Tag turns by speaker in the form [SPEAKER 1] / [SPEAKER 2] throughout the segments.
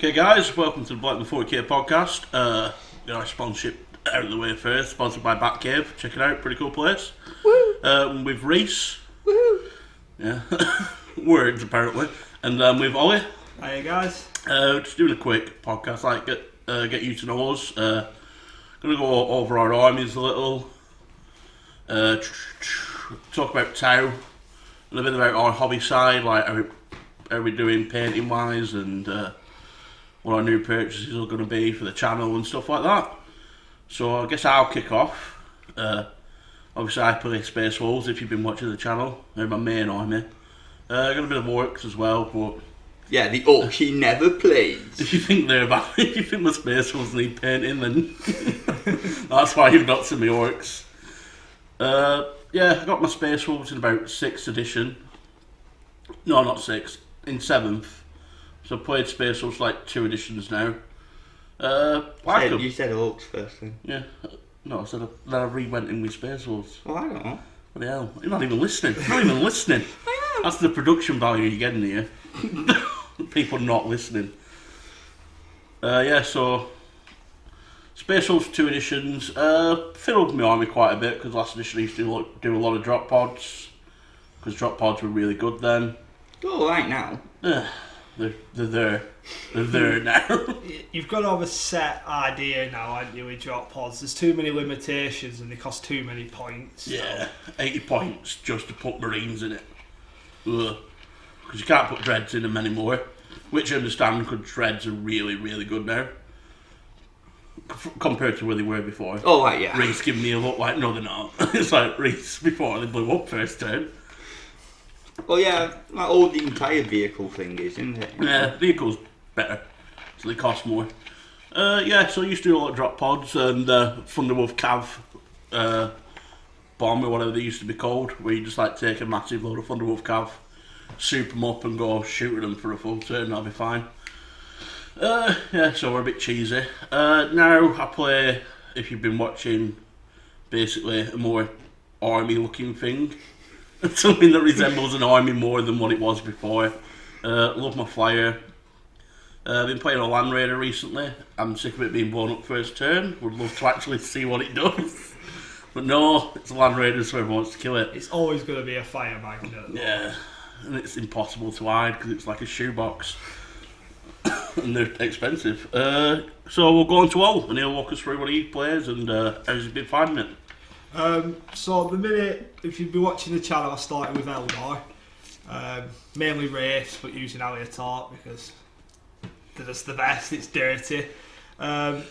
[SPEAKER 1] Okay, guys, welcome to the Blackburn 40k podcast. Got our sponsorship out of the way first, sponsored by Batcave. Check it out, pretty cool place.
[SPEAKER 2] Woo!
[SPEAKER 1] With Reece.
[SPEAKER 2] Woohoo!
[SPEAKER 1] Yeah, words apparently. And with Ollie.
[SPEAKER 2] Hiya, guys.
[SPEAKER 1] Just doing a quick podcast, like get you to know us. Gonna go over our armies a little. Talk about Tau, and a bit about our hobby side, like how we're doing painting wise, and what our new purchases are going to be for the channel and stuff like that. So I guess I'll kick off. Obviously I play Space Wolves if you've been watching the channel. They're my main army. Got a bit of Orcs as well, but
[SPEAKER 3] yeah, the Orcs he never plays.
[SPEAKER 1] if you think if you think the Space Wolves need painting, then that's why you've not seen my Orcs. Yeah, I got my Space Wolves in about 6th edition. No, not 6th, in 7th. So I've played Space Wolves like 2 editions now.
[SPEAKER 3] You said Orcs first then.
[SPEAKER 1] Yeah. No, I said then I re-went in with Space Wolves.
[SPEAKER 3] Well, I don't know.
[SPEAKER 1] What the hell? You're not even listening. You're not even listening. That's the production value you're getting here. People not listening. Yeah, so Space Wolves 2 editions. Filled my army quite a bit because last edition I used to do a lot of drop pods. Because drop pods were really good then.
[SPEAKER 3] Oh, right now.
[SPEAKER 1] They're there. They're there now.
[SPEAKER 2] You've got to have a set idea now, haven't you, with drop pods? There's too many limitations and they cost too many points.
[SPEAKER 1] Yeah, 80 points just to put Marines in it. Because you can't put Dreads in them anymore. Which I understand because Dreads are really, really good now. Compared to where they were before.
[SPEAKER 3] Oh, right, yeah.
[SPEAKER 1] Reece giving me a look like, no they're not. It's like Reece before they blew up first turn.
[SPEAKER 3] Well, yeah, like all the entire vehicle thing is, isn't it?
[SPEAKER 1] Yeah, vehicles better, so they cost more. Yeah, so I used to do a lot of drop pods and Thunderwolf Cav bomb or whatever they used to be called, where you just like take a massive load of Thunderwolf Cav, soup them up and go shoot them for a full turn, that'll be fine. Yeah, so we're a bit cheesy. Now I play, if you've been watching, basically a more army looking thing. Something that resembles an army more than what it was before. Love my flyer. I've been playing a Land Raider recently. I'm sick of it being blown up first turn. Would love to actually see what it does. But no, it's a Land Raider, so everyone wants to kill it.
[SPEAKER 2] It's always going to be a fire magnet.
[SPEAKER 1] Yeah, and it's impossible to hide because it's like a shoebox. And they're expensive. So we'll go on to Ol, and he'll walk us through what he plays and how's he been finding it.
[SPEAKER 2] So the minute, if you've been watching the channel, I started with Eldar. Mainly Reece, but using Aliatar because they're just the best, it's dirty. Dirty,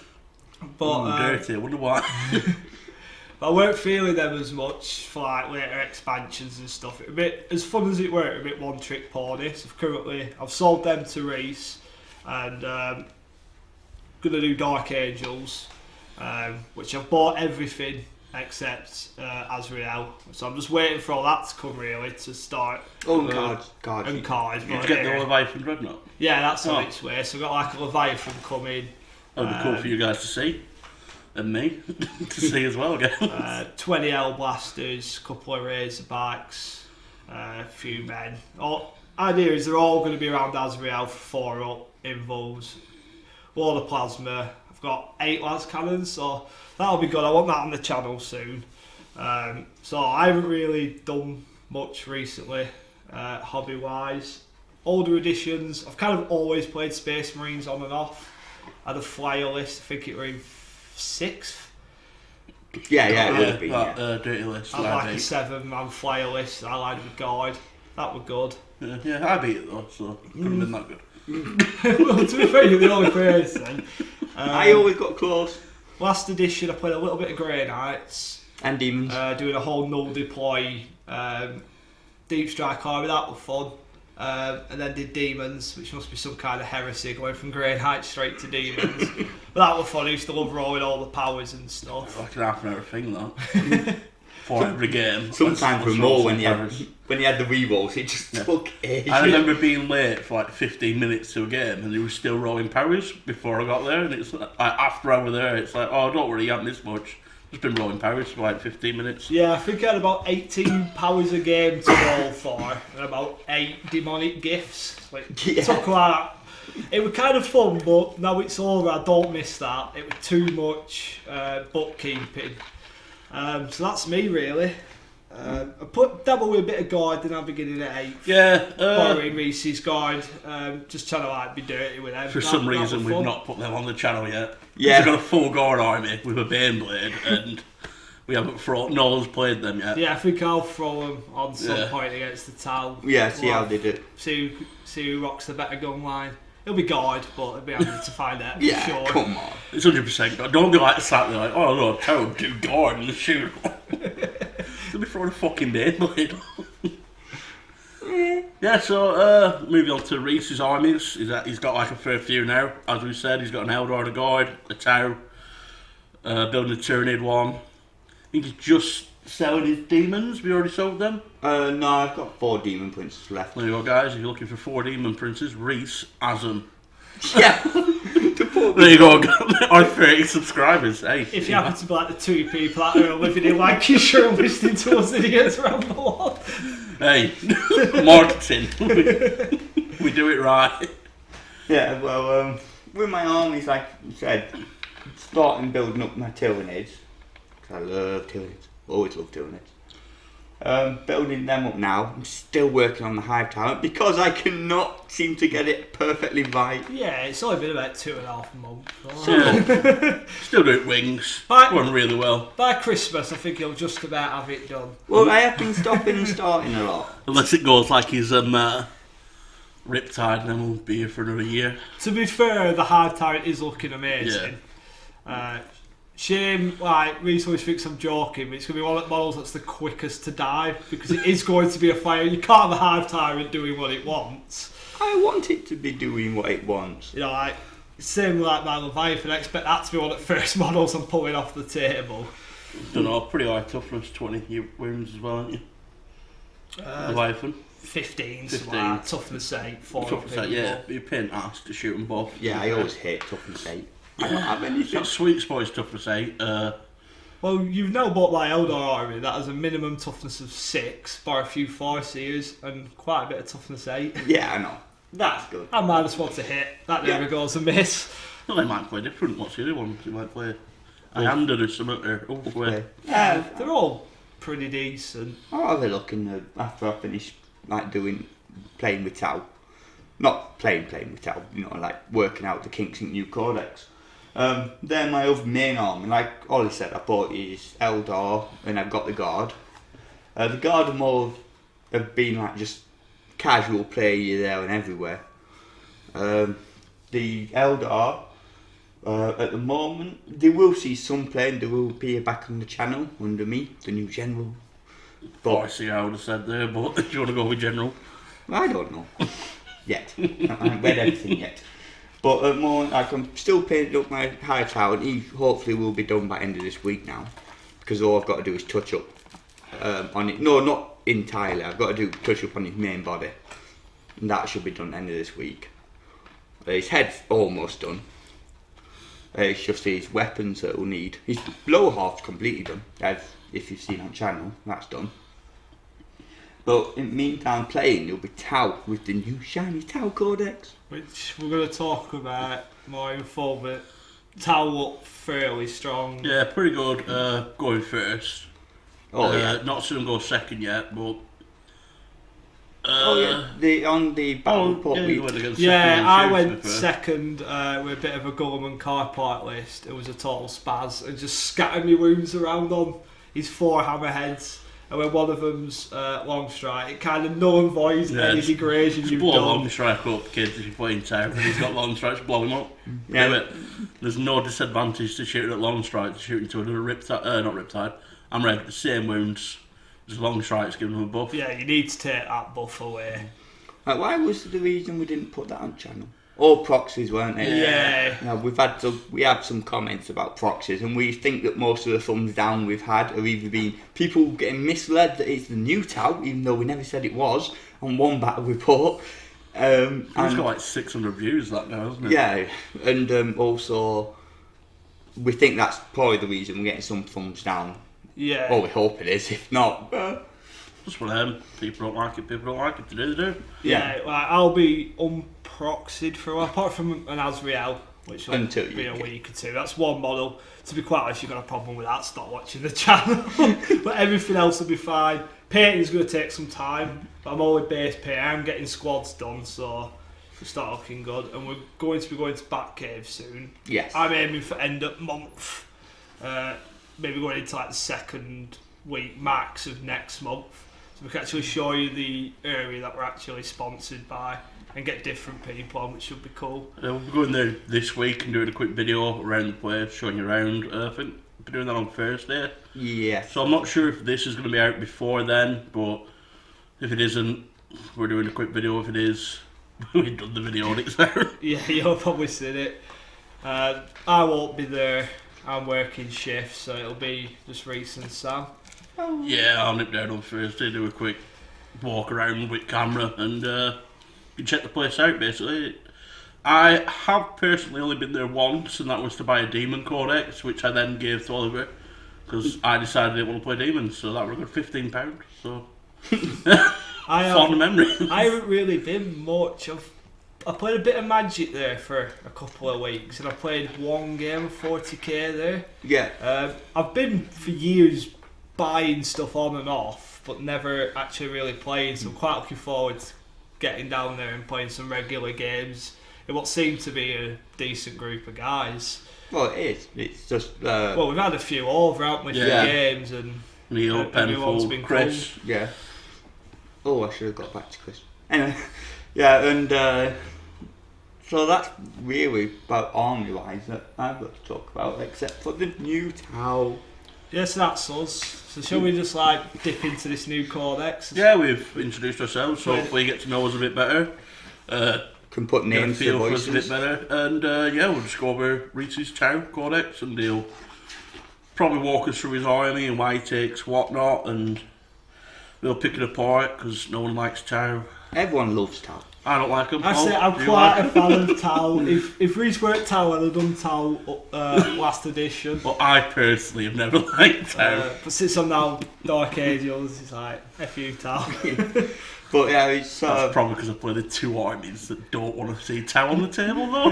[SPEAKER 1] I wonder why.
[SPEAKER 2] But I weren't feeling them as much for like later expansions and stuff. It a bit, as fun as it were, a bit one trick pony. So I've sold them to Reece and gonna do Dark Angels, which I've bought everything except Azrael, so I'm just waiting for all that to come really to start.
[SPEAKER 3] Cards.
[SPEAKER 2] And cards.
[SPEAKER 1] Did you get the Leviathan Dreadnought?
[SPEAKER 2] Yeah, that's on its way. So I've got like a Leviathan coming.
[SPEAKER 1] That would be cool for you guys to see, and me to see as well again.
[SPEAKER 2] 20 L blasters, couple of Razorbacks, a few men. Idea is they're all going to be around Azrael for 4 up invulns. All the plasma. I've got 8 las cannons, so that'll be good. I want that on the channel soon. So I haven't really done much recently, hobby wise. Older editions, I've kind of always played Space Marines on and off. I had a flyer list, I think it were in 6th.
[SPEAKER 3] Yeah, it would have been.
[SPEAKER 1] Dirty list.
[SPEAKER 2] I had like a 7-man flyer list, I liked the guide. That were good.
[SPEAKER 1] Yeah, I beat it though, so it couldn't have been that good.
[SPEAKER 2] Well, to be fair, you're the only person.
[SPEAKER 3] I always got close.
[SPEAKER 2] Last edition, I played a little bit of Grey Knights.
[SPEAKER 3] And Demons.
[SPEAKER 2] Doing a whole null deploy Deep Strike army, that was fun. And then did Demons, which must be some kind of heresy, going from Grey Knights straight to Demons. But that was fun, I used to love rolling all the powers and stuff.
[SPEAKER 1] Like an half an hour thing though. For every game.
[SPEAKER 3] Sometimes for more when you had the rerolls, it just took ages.
[SPEAKER 1] I remember being late for like 15 minutes to a game and they were still rolling powers before I got there, and it's like after I was there it's like, oh don't worry, you haven't missed much. Just been rolling powers for like 15 minutes.
[SPEAKER 2] Yeah, I think I had about 18 powers a game to roll for and about 8 demonic gifts. Like, took like It was kind of fun, but now it's over. I don't miss that. It was too much bookkeeping. So that's me really. I put double with a bit of guide, then I'm beginning at 8.
[SPEAKER 1] Yeah.
[SPEAKER 2] Borrowing Reece's guide, just trying to like be dirty with them.
[SPEAKER 1] For some reason, we've not put them on the channel yet.
[SPEAKER 3] Yeah.
[SPEAKER 1] We've got a full guard army with a Baneblade, and we haven't no one's played them yet.
[SPEAKER 2] Yeah, I think I'll throw them on some point against the Tal.
[SPEAKER 3] Yeah, see how they do.
[SPEAKER 2] See who rocks the better gun line. It'll be guide, but it'll be handy to find out for
[SPEAKER 3] Yeah,
[SPEAKER 2] sure.
[SPEAKER 3] come on.
[SPEAKER 1] It's 100%. Don't be like sat there like, oh no, Tal do guard and shoot. They'll be throwing a fucking Baneblade. Yeah, so moving on to Reece's armies. He's got like a fair few now. As we said, he's got an Eldar, a guide, a Tau, building a Tyranid one. I think he's just selling his demons. We already sold them.
[SPEAKER 3] No, I've got 4 demon princes left.
[SPEAKER 1] There you go, guys. If you're looking for 4 demon princes, Reece has them.
[SPEAKER 3] Yeah.
[SPEAKER 1] There you go. Our 30 subscribers. Hey.
[SPEAKER 2] If you happen to be like the 2 people that are living in Lancashire and listening to us idiots ramble on.
[SPEAKER 1] Hey, marketing. We do it right.
[SPEAKER 3] Yeah, well, with my armies, like you said, starting building up my Tyranids. Because I love Tyranids. Always love Tyranids. Building them up now. I'm still working on the Hive Tower because I cannot seem to get it perfectly right.
[SPEAKER 2] Yeah, it's only been about 2.5 months.
[SPEAKER 1] Yeah. Still doing wings. Going really well.
[SPEAKER 2] By Christmas, I think he'll just about have it done.
[SPEAKER 3] Well, I have been stopping and starting a lot.
[SPEAKER 1] Unless it goes like he's Riptide, then we'll be here for another year.
[SPEAKER 2] To be fair, the Hive Tyrant is looking amazing. Yeah. Shame, like, Reece always thinks I'm joking, but it's going to be one of the models that's the quickest to die because it is going to be a fire. You can't have a Hive Tyrant doing what it wants.
[SPEAKER 3] I want it to be doing what it wants.
[SPEAKER 2] You know, like, same like my Leviathan, I expect that to be one of the first models I'm pulling off the table.
[SPEAKER 1] Don't know, pretty high toughness, 20 wounds as well, aren't you? Leviathan.
[SPEAKER 2] 15, so like, toughness 8, 4.
[SPEAKER 1] Toughness 8, yeah. But you're paying ass to shoot them both.
[SPEAKER 3] Yeah, I always hate toughness 8. I don't have anything.
[SPEAKER 1] That sweet spot is toughness 8.
[SPEAKER 2] Well, you've now bought my Eldar army that has a minimum toughness of 6, bar a few Farseers, and quite a bit of toughness 8.
[SPEAKER 3] Yeah, I know. That's good.
[SPEAKER 2] And -1 to hit. That never goes amiss.
[SPEAKER 1] Well, they might play different. What's the other one? They might play Ianda or something. Or
[SPEAKER 2] Yeah, they're all pretty decent.
[SPEAKER 3] I'll have a look after I finish playing with Tau. Not playing with Tau, you know, like working out the kinks in new codex. They're my other main army. Like Ollie said, I bought his Eldar and I've got the Guard. The Guard are more have been like just casual play here, there and everywhere. The Eldar, at the moment, they will see some play and they will appear back on the channel under me, the new general.
[SPEAKER 1] But I see how I would have said there, but do you want to go with general?
[SPEAKER 3] I don't know. Yet. I haven't read everything yet. But at the moment, I'm still painting up my high tower and he hopefully will be done by end of this week now. Because all I've got to do is touch up on it. No, not entirely. I've got to touch up on his main body. And that should be done end of this week. His head's almost done. It's just his weapons that we'll need. His lower half's completely done. As if you've seen on channel, that's done. But in the meantime, playing, you'll be Tau with the new shiny Tau Codex.
[SPEAKER 2] Which we're going to talk about more in full, but Tau looked fairly strong.
[SPEAKER 1] Yeah, pretty good going first.
[SPEAKER 3] Oh, yeah.
[SPEAKER 1] Not seen him go second yet, but...
[SPEAKER 3] on the battle report
[SPEAKER 2] I went second with a bit of a Gulliman card part list. It was a total spaz and just scattered me wounds around on his 4 hammerheads. And when one of them's long strike, it kind of null and voids any degradation you've
[SPEAKER 1] blow
[SPEAKER 2] done.
[SPEAKER 1] Long strike up, kids, if you're playing Tau and he's got long strikes, blow him up.
[SPEAKER 3] Yeah.
[SPEAKER 1] Do it. There's no disadvantage to shooting at long strike, to shooting to another Riptide, not Riptide. I'm ready, the same wounds. Just long strikes giving them a buff.
[SPEAKER 2] Yeah, you need to take that buff away.
[SPEAKER 3] Why was the reason we didn't put that on channel? All proxies, weren't they?
[SPEAKER 2] Yeah.
[SPEAKER 3] Now, we had some comments about proxies, and we think that most of the thumbs down we've had are either been people getting misled that it's the new Tau, even though we never said it was, on one battle report.
[SPEAKER 1] It's got like 600 views that now, hasn't it?
[SPEAKER 3] Yeah, and also we think that's probably the reason we're getting some thumbs down.
[SPEAKER 2] Yeah.
[SPEAKER 3] Well, we hope it is. If not,
[SPEAKER 1] Just for them. People don't like it, people don't like it. They do.
[SPEAKER 2] Yeah, like, I'll be unproxied for apart from an Azrael, which will be a week or two. That's one model. To be quite honest, you've got a problem with that, stop watching the channel. But everything else will be fine. Painting's going to take some time, but I'm only base paint. I'm getting squads done, so it'll start looking good. And we're going to be going to Batcave soon.
[SPEAKER 3] Yes.
[SPEAKER 2] I'm aiming for end of month. Maybe going into like the second week max of next month. So we can actually show you the area that we're actually sponsored by and get different people on, which should be cool.
[SPEAKER 1] We'll be going there this week and doing a quick video around the place, showing you around. I think we'll be doing that on Thursday.
[SPEAKER 3] Yeah.
[SPEAKER 1] So I'm not sure if this is going to be out before then, but if it isn't, we're doing a quick video. If it is, we've done the video on it. So.
[SPEAKER 2] Yeah, you'll probably seen it. I won't be there. I'm working shifts, so it'll be just Reece and Sam.
[SPEAKER 1] Yeah, I'll nip down on Thursday, do a quick walk around with camera, and you can check the place out basically. I have personally only been there once, and that was to buy a Demon Codex, which I then gave to Oliver because I decided I didn't want to play Demons, so that was a good £15. So fond memory.
[SPEAKER 2] I haven't really been much. I played a bit of Magic there for a couple of weeks, and I played one game of 40k there.
[SPEAKER 3] Yeah.
[SPEAKER 2] I've been for years buying stuff on and off, but never actually really playing. So I'm quite looking forward to getting down there and playing some regular games in what seemed to be a decent group of guys.
[SPEAKER 3] Well, it is. It's just.
[SPEAKER 2] Well, we've had a few over, haven't we? For games, and
[SPEAKER 1] Neil,
[SPEAKER 2] everyone's
[SPEAKER 1] Penfold,
[SPEAKER 2] been
[SPEAKER 1] Chris.
[SPEAKER 2] cool.
[SPEAKER 3] Yeah. Oh, I should have got back to Chris. Anyway, yeah, and so that's really about army-wise that I've got to talk about, except for the new towel.
[SPEAKER 2] Yes, that's us. So shall we just like dip into this new codex?
[SPEAKER 1] Yeah, we've introduced ourselves, so hopefully you get to know us a bit better.
[SPEAKER 3] Can put names to
[SPEAKER 1] feel for us
[SPEAKER 3] voices.
[SPEAKER 1] a bit better, and yeah, we'll just go over Reece's Chow Codex, and he'll probably walk us through his army and why he takes whatnot, and we'll pick it apart because no one likes Chow.
[SPEAKER 3] Everyone loves towel.
[SPEAKER 1] I don't like him.
[SPEAKER 2] I say I'm quite a fan of Tau. If Reece weren't Tau, I'd have done Tau last edition.
[SPEAKER 1] But I personally have never liked Tau.
[SPEAKER 2] But since I'm now Dark Angels, it's like F you Tau.
[SPEAKER 3] But yeah, it's
[SPEAKER 1] That's probably because I play the two armies that don't want to see Tau on the table though.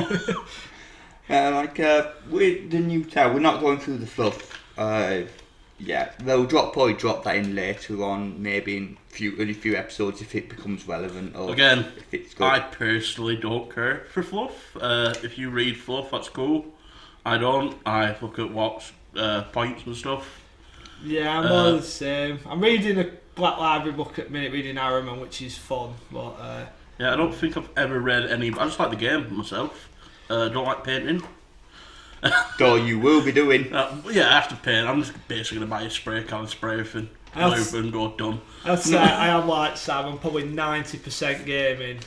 [SPEAKER 3] with the new towel, we're not going through the fluff. Yeah, they'll probably drop that in later on, maybe in a few episodes if it becomes relevant. Or
[SPEAKER 1] Again,
[SPEAKER 3] if it's good.
[SPEAKER 1] I personally don't care for fluff. If you read fluff, that's cool. I don't. I look at what's points and stuff.
[SPEAKER 2] Yeah, I'm all the same. I'm reading a Black Library book at the minute, reading Harriman, which is fun. But
[SPEAKER 1] yeah, I don't think I've ever read any. I just like the game myself. Don't like painting.
[SPEAKER 3] Though you will be doing.
[SPEAKER 1] Yeah, I have to paint. I'm just basically going to buy a spray can and spray everything. Over and go done.
[SPEAKER 2] I'd say I am like Sam. I'm probably 90% gaming,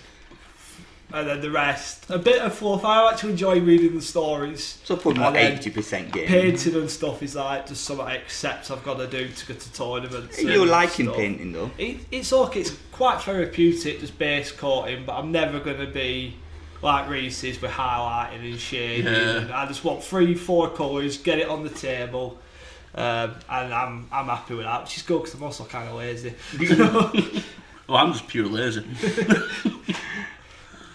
[SPEAKER 2] and then the rest a bit of fluff. I actually enjoy reading the stories.
[SPEAKER 3] So put more 80% game.
[SPEAKER 2] Painting and stuff is like just something I accept I've got to do to go to tournaments.
[SPEAKER 3] You're liking
[SPEAKER 2] stuff.
[SPEAKER 3] painting though.
[SPEAKER 2] It's okay. It's quite therapeutic, just base coating. But I'm never going to be like Reece's with highlighting and shading.
[SPEAKER 1] Yeah.
[SPEAKER 2] And I just want 3-4 colours, get it on the table. And I'm happy with that, which is good because I'm also kind of lazy.
[SPEAKER 1] Well, I'm just pure lazy.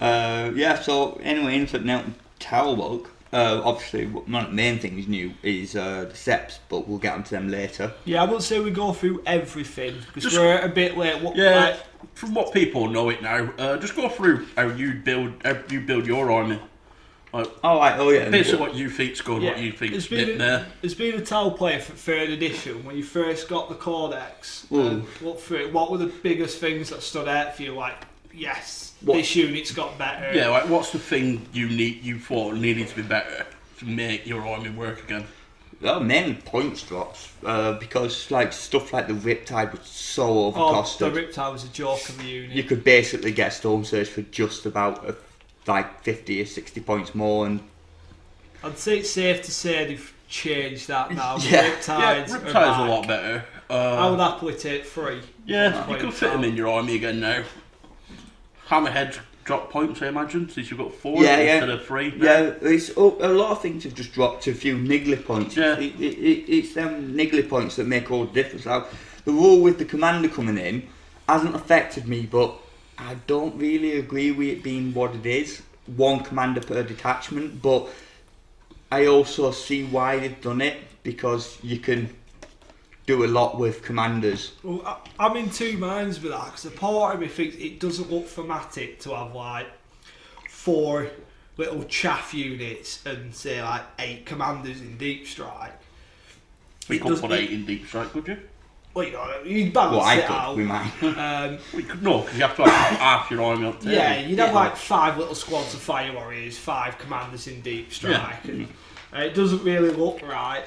[SPEAKER 3] Yeah, so anyway, into the towel book. Obviously, one of the main things new is the seps, but we'll get onto them later.
[SPEAKER 2] Yeah, I wouldn't say we go through everything because we're a bit late.
[SPEAKER 1] Yeah, from what people know it now, just go through how you build your army. Like,
[SPEAKER 3] oh yeah.
[SPEAKER 1] basically what you think's good, what you think's there.
[SPEAKER 2] It's been a towel player for 3rd edition when you first got the Codex. Look through it. What were the biggest things that stood out for you? Like, yes, this unit's got better.
[SPEAKER 1] Yeah, like what's the thing you thought needed to be better to make your army work again?
[SPEAKER 3] Well, mainly points drops because like stuff like the Riptide was so overcosted.
[SPEAKER 2] Oh, the Riptide was a joke of a unit.
[SPEAKER 3] You could basically get Storm Surge for just about like 50 or 60 points more, and
[SPEAKER 2] I'd say it's safe to say they've changed that now.
[SPEAKER 1] Riptide's a lot better.
[SPEAKER 2] I would happily take 3.
[SPEAKER 1] Yeah, you can fit them in your army again now. Hammerheads drop points, I imagine, since you've got 4 instead of 3. Now.
[SPEAKER 3] Yeah, it's a lot of things have just dropped to a few niggly points.
[SPEAKER 1] Yeah.
[SPEAKER 3] It's them niggly points that make all the difference. Now, the rule with the commander coming in hasn't affected me, but I don't really agree with it being what it is. One commander per detachment, but I also see why they've done it, because you can do a lot with commanders.
[SPEAKER 2] Well, I'm in two minds with that, because a part of me thinks it doesn't look thematic to have like 4 little chaff units and say like 8 commanders in deep strike.
[SPEAKER 1] We could put 8 in deep strike, could you?
[SPEAKER 2] Well, you'd balance it out.
[SPEAKER 3] We might.
[SPEAKER 1] We could, no, because you have to have half your army up there.
[SPEAKER 2] Yeah, you'd have like 5 little squads of fire warriors, 5 commanders in deep strike.
[SPEAKER 1] Yeah.
[SPEAKER 2] And, it doesn't really look right.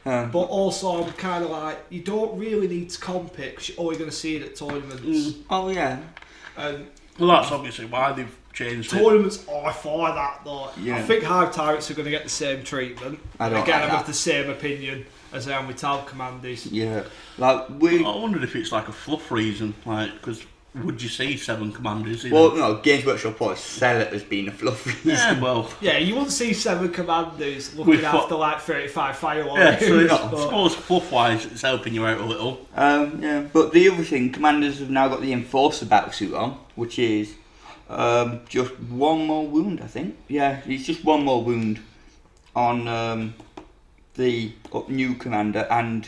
[SPEAKER 2] But also, I'm kind of like, you don't really need to comp it, because you're only going to see it at tournaments.
[SPEAKER 3] Oh yeah.
[SPEAKER 2] And
[SPEAKER 1] well, that's obviously why they've changed it.
[SPEAKER 2] tournaments are for that, though.
[SPEAKER 3] Yeah.
[SPEAKER 2] I think Hive Tyrants are going to get the same treatment.
[SPEAKER 3] I don't
[SPEAKER 2] Again,
[SPEAKER 3] like
[SPEAKER 2] I'm
[SPEAKER 3] that.
[SPEAKER 2] of the same opinion as I am with Tal Commanders.
[SPEAKER 3] Yeah. Like we.
[SPEAKER 1] I wondered if it's like a fluff reason, like, because would you see 7 commanders in
[SPEAKER 3] Well, no, Games Workshop probably sell it as being a fluff reason.
[SPEAKER 1] Yeah, well,
[SPEAKER 2] Yeah, you wouldn't see 7 commanders looking
[SPEAKER 1] With
[SPEAKER 2] after
[SPEAKER 1] what-
[SPEAKER 2] like 35 fire
[SPEAKER 1] yeah,
[SPEAKER 2] warriors.
[SPEAKER 1] so it's,
[SPEAKER 2] but-
[SPEAKER 1] I suppose fluff-wise it's helping you out a little.
[SPEAKER 3] Yeah, but the other thing, commanders have now got the Enforcer battlesuit on, which is just 1 more wound, I think. Yeah, it's just 1 more wound on the new commander and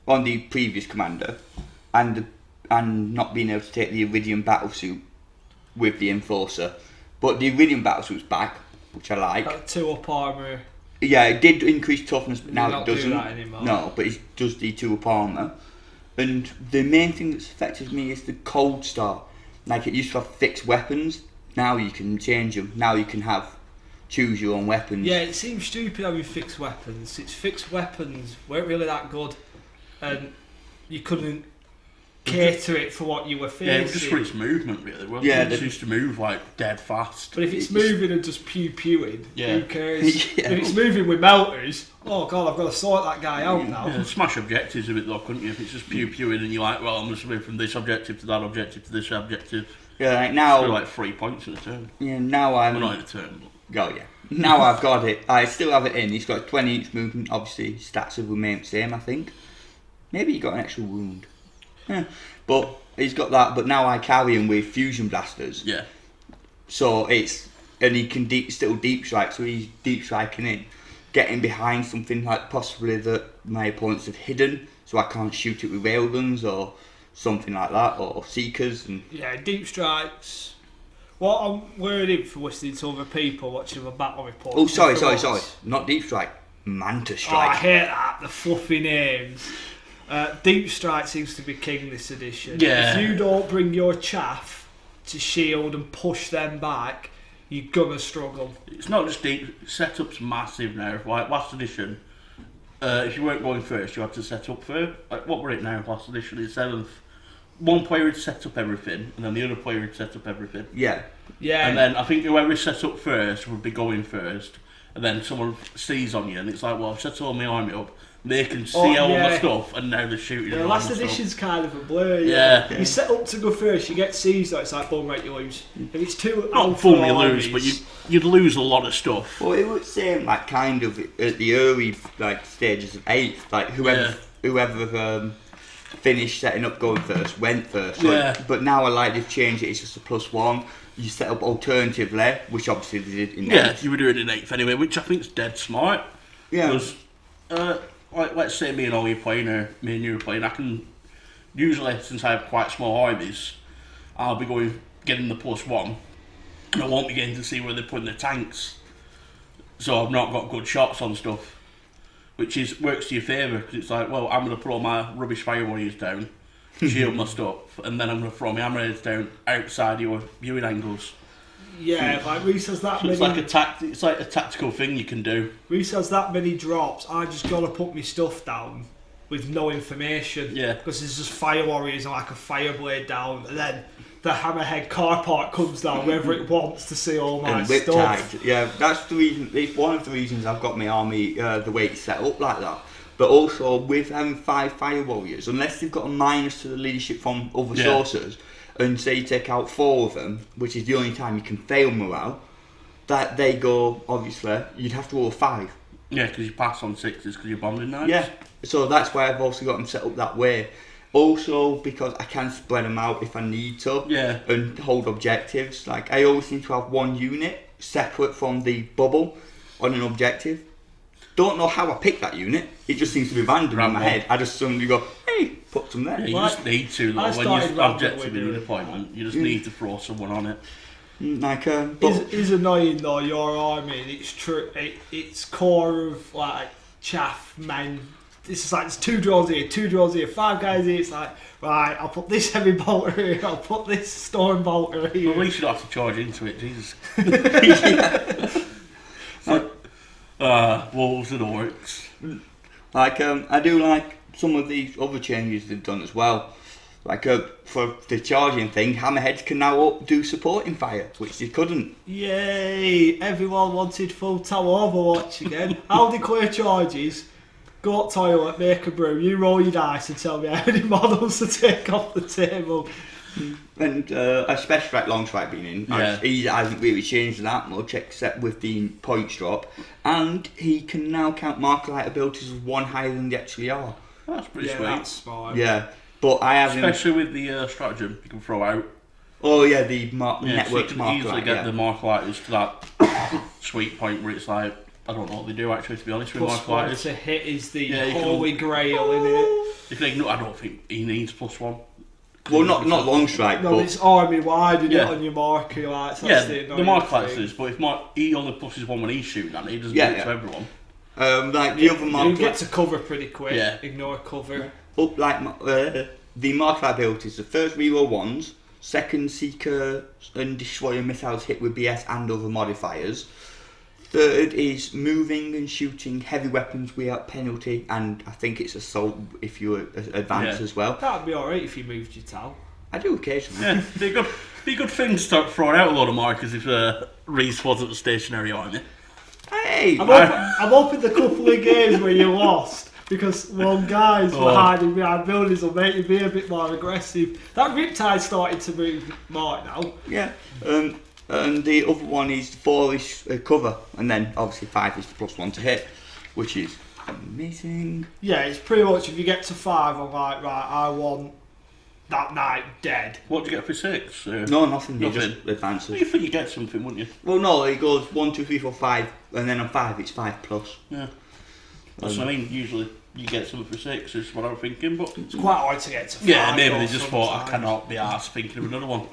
[SPEAKER 3] on the previous commander, and not being able to take the Iridium battlesuit with the Enforcer. But the Iridium battlesuit's back, which I like.
[SPEAKER 2] Like 2 up armour.
[SPEAKER 3] Yeah, it did increase toughness, but
[SPEAKER 2] They
[SPEAKER 3] now
[SPEAKER 2] don't
[SPEAKER 3] it
[SPEAKER 2] do
[SPEAKER 3] doesn't.
[SPEAKER 2] that anymore.
[SPEAKER 3] No, but it does the 2 up armour. And the main thing that's affected me is the cold start. Like, it used to have fixed weapons, now you can change them. Now you can choose your own weapons.
[SPEAKER 2] Yeah, it seems stupid having fixed weapons. Its fixed weapons weren't really that good, and you couldn't cater it for what you were facing.
[SPEAKER 1] Yeah, it was just for its movement, really. Well,
[SPEAKER 3] Yeah,
[SPEAKER 1] it just used to move like dead fast.
[SPEAKER 2] But if it's moving and just pewing,
[SPEAKER 1] Yeah.
[SPEAKER 2] who cares?
[SPEAKER 3] Yeah.
[SPEAKER 2] If it's moving with melters, oh god, I've got to sort that guy out now.
[SPEAKER 1] Yeah, smash objectives of it though, couldn't you? If it's just pewing and you're like, well, I'm just moving from this objective to that objective to this objective.
[SPEAKER 3] Yeah, like
[SPEAKER 1] It's
[SPEAKER 3] now.
[SPEAKER 1] like 3 points in a turn.
[SPEAKER 3] Yeah, now I'm.
[SPEAKER 1] Well, not in a turn, but
[SPEAKER 3] Oh yeah. Now I've got it. I still have it in. He's got 20-inch movement. Obviously, stats have remained the same, I think. Maybe he got an extra wound. Yeah. But he's got that. But now I carry him with fusion blasters.
[SPEAKER 1] yeah.
[SPEAKER 3] So it's, and he can still deep strike. So he's deep striking in, getting behind something like possibly that my opponents have hidden, so I can't shoot it with railguns or something like that, or seekers. And
[SPEAKER 2] Yeah, deep strikes. What I'm worried for listening to other people watching the battle report.
[SPEAKER 3] oh, sorry, not deep strike, manta
[SPEAKER 2] Oh, I
[SPEAKER 3] strike.
[SPEAKER 2] hate that, the fluffy names. Deep strike seems to be king this edition.
[SPEAKER 1] Yeah.
[SPEAKER 2] If you don't bring your chaff to shield and push them back, you're gonna struggle.
[SPEAKER 1] It's not just deep. Setup's massive now. Like last edition, if you weren't going first, you had to set up first. Like, what were it now? Last edition is 7th. One player would set up everything, and then the other player would set up everything.
[SPEAKER 3] Yeah.
[SPEAKER 2] Yeah.
[SPEAKER 1] And then I think whoever set up first would be going first, and then someone sees on you, and it's like, well, I've set all my army up. They can see all my
[SPEAKER 2] yeah.
[SPEAKER 1] stuff, and now they're shooting.
[SPEAKER 2] Yeah,
[SPEAKER 1] at all
[SPEAKER 2] last
[SPEAKER 1] my stuff.
[SPEAKER 2] edition's kind of a blur.
[SPEAKER 1] Yeah.
[SPEAKER 2] You set up to go first, you get seized, though, it's like, boom, right, you lose. If it's too
[SPEAKER 1] Not
[SPEAKER 2] alpha
[SPEAKER 1] fully
[SPEAKER 2] armies,
[SPEAKER 1] lose, but you'd lose a lot of stuff.
[SPEAKER 3] Well, it was same like kind of at the early like stages of 8th, like whoever finished setting up going first went first. So
[SPEAKER 1] Yeah.
[SPEAKER 3] but now I like they've changed it. It's just a +1. You set up alternatively, which obviously they did in
[SPEAKER 1] Yeah,
[SPEAKER 3] 8th.
[SPEAKER 1] you were doing it in 8th anyway, which I think's dead smart.
[SPEAKER 3] Yeah.
[SPEAKER 1] Because, like, let's say me and Ollie are playing, or me and you are playing, I can, usually, since I have quite small armies, I'll be getting the +1, and I won't be getting to see where they're putting their tanks. So I've not got good shots on stuff, which works to your favour, because it's like, well, I'm going to put all my rubbish fire warriors down, shield my stuff, and then I'm going to throw my hammerheads down outside your viewing angles.
[SPEAKER 2] Yeah, like Reece has that
[SPEAKER 1] So
[SPEAKER 2] many.
[SPEAKER 1] it's like a tactical thing you can do.
[SPEAKER 2] Reece has that many drops. I just gotta put my stuff down with no information.
[SPEAKER 1] Yeah.
[SPEAKER 2] Because there's just fire warriors and like a fire blade down, and then the hammerhead car part comes down wherever it wants to see all my
[SPEAKER 3] And whip
[SPEAKER 2] stuff.
[SPEAKER 3] tagged. Yeah, that's the reason. It's one of the reasons I've got my army the way it's set up like that. But also with having 5 fire warriors, unless they've got a minus to the leadership from other
[SPEAKER 1] Yeah.
[SPEAKER 3] sources, and say you take out 4 of them, which is the only time you can fail morale, that they go, obviously, you'd have to roll a 5.
[SPEAKER 1] Yeah, because you pass on 6s because you're bombing knives.
[SPEAKER 3] Yeah, so that's why I've also got them set up that way. Also, because I can spread them out if I need to,
[SPEAKER 1] Yeah.
[SPEAKER 3] and hold objectives. Like I always seem to have one unit separate from the bubble on an objective. Don't know how I picked that unit. It just seems to be random in my head. I just suddenly go, hey, put some there.
[SPEAKER 1] Yeah, you
[SPEAKER 2] Well,
[SPEAKER 1] just need to,
[SPEAKER 2] I
[SPEAKER 1] though, when
[SPEAKER 2] started
[SPEAKER 1] you're objective in
[SPEAKER 2] with
[SPEAKER 1] an appointment, you just need to throw someone on it.
[SPEAKER 3] Like, but
[SPEAKER 2] It's annoying though, your army, and it's true. It's core of like chaff men. It's just like, there's 2 drones here, 2 drones here, 5 guys here. It's like, right, I'll put this heavy bolter here, I'll put this storm bolter here.
[SPEAKER 1] Well, at least you don't have to charge into it, Jesus. Wolves and orcs.
[SPEAKER 3] like, I do like some of these other changes they've done as well. Like, for the charging thing, hammerheads can now do supporting fire, which they couldn't.
[SPEAKER 2] Yay! Everyone wanted full tower Overwatch again. How they clear charges? Go up toilet, make a brew, you roll your dice and tell me how many models to take off the table.
[SPEAKER 3] And especially like long strike being in,
[SPEAKER 1] Yeah.
[SPEAKER 3] he hasn't really changed that much except with the points drop. And he can now count marker light abilities as 1 higher than they actually are.
[SPEAKER 1] That's pretty
[SPEAKER 2] Yeah,
[SPEAKER 1] sweet.
[SPEAKER 2] that's smart.
[SPEAKER 3] Yeah, but I have him.
[SPEAKER 1] Especially with the stratagem you can throw out.
[SPEAKER 3] Oh yeah, the
[SPEAKER 1] Yeah,
[SPEAKER 3] network
[SPEAKER 1] so you can
[SPEAKER 3] marker
[SPEAKER 1] easily
[SPEAKER 3] light.
[SPEAKER 1] get
[SPEAKER 3] Yeah.
[SPEAKER 1] the marker lighters to that sweet point where it's like, I don't know what they do actually, to be honest, with marker
[SPEAKER 2] +1
[SPEAKER 1] lighters.
[SPEAKER 2] to hit is the
[SPEAKER 1] Yeah, you can-
[SPEAKER 2] holy grail, in it?
[SPEAKER 1] You can ignore, I don't think he needs +1.
[SPEAKER 3] Well, not long strike,
[SPEAKER 2] No,
[SPEAKER 3] but
[SPEAKER 2] it's army wide and
[SPEAKER 1] Yeah.
[SPEAKER 2] it on your marker lights.
[SPEAKER 1] Yeah,
[SPEAKER 2] That's
[SPEAKER 1] the marker
[SPEAKER 2] thing.
[SPEAKER 1] lighters is, but if he only pluses 1 when he's shooting at it, he doesn't
[SPEAKER 3] Yeah,
[SPEAKER 1] do it
[SPEAKER 3] yeah.
[SPEAKER 1] to everyone.
[SPEAKER 3] like the other
[SPEAKER 2] You
[SPEAKER 3] marker
[SPEAKER 2] get to cover pretty quick.
[SPEAKER 1] Yeah.
[SPEAKER 2] Ignore cover.
[SPEAKER 3] up like the marker light abilities. The first reroll 1s, second seeker and destroyer missiles hit with BS and other modifiers. Third is moving and shooting heavy weapons without penalty, and I think it's assault if you advance
[SPEAKER 1] Yeah.
[SPEAKER 3] as well.
[SPEAKER 2] That'd be alright if you moved your towel.
[SPEAKER 3] I do occasionally.
[SPEAKER 1] Yeah, be a good thing to start throwing out a lot of markers if Reece wasn't a stationary army.
[SPEAKER 3] Hey,
[SPEAKER 2] I'm hoping the couple of games where you lost because one guys were hiding behind buildings will make you be a bit more aggressive. That Riptide's starting to move more now.
[SPEAKER 3] yeah. And the other one is 4 is cover, and then obviously 5 is the +1 to hit, which is amazing.
[SPEAKER 2] Yeah, it's pretty much if you get to 5, I'm like, right, I want that knight dead.
[SPEAKER 1] What do you get for 6?
[SPEAKER 3] No, nothing. He
[SPEAKER 1] Nothing.
[SPEAKER 3] just advances.
[SPEAKER 1] You think you get something, wouldn't you?
[SPEAKER 3] Well, no, it goes 1, 2, 3, 4, 5, and then on 5 it's 5+.
[SPEAKER 1] Yeah. That's what I mean, usually you get something for 6 is what I'm thinking, but...
[SPEAKER 2] It's quite hard to get to 5.
[SPEAKER 1] Yeah, maybe they
[SPEAKER 2] though,
[SPEAKER 1] just thought, I
[SPEAKER 2] sometimes.
[SPEAKER 1] cannot be arsed thinking of another one.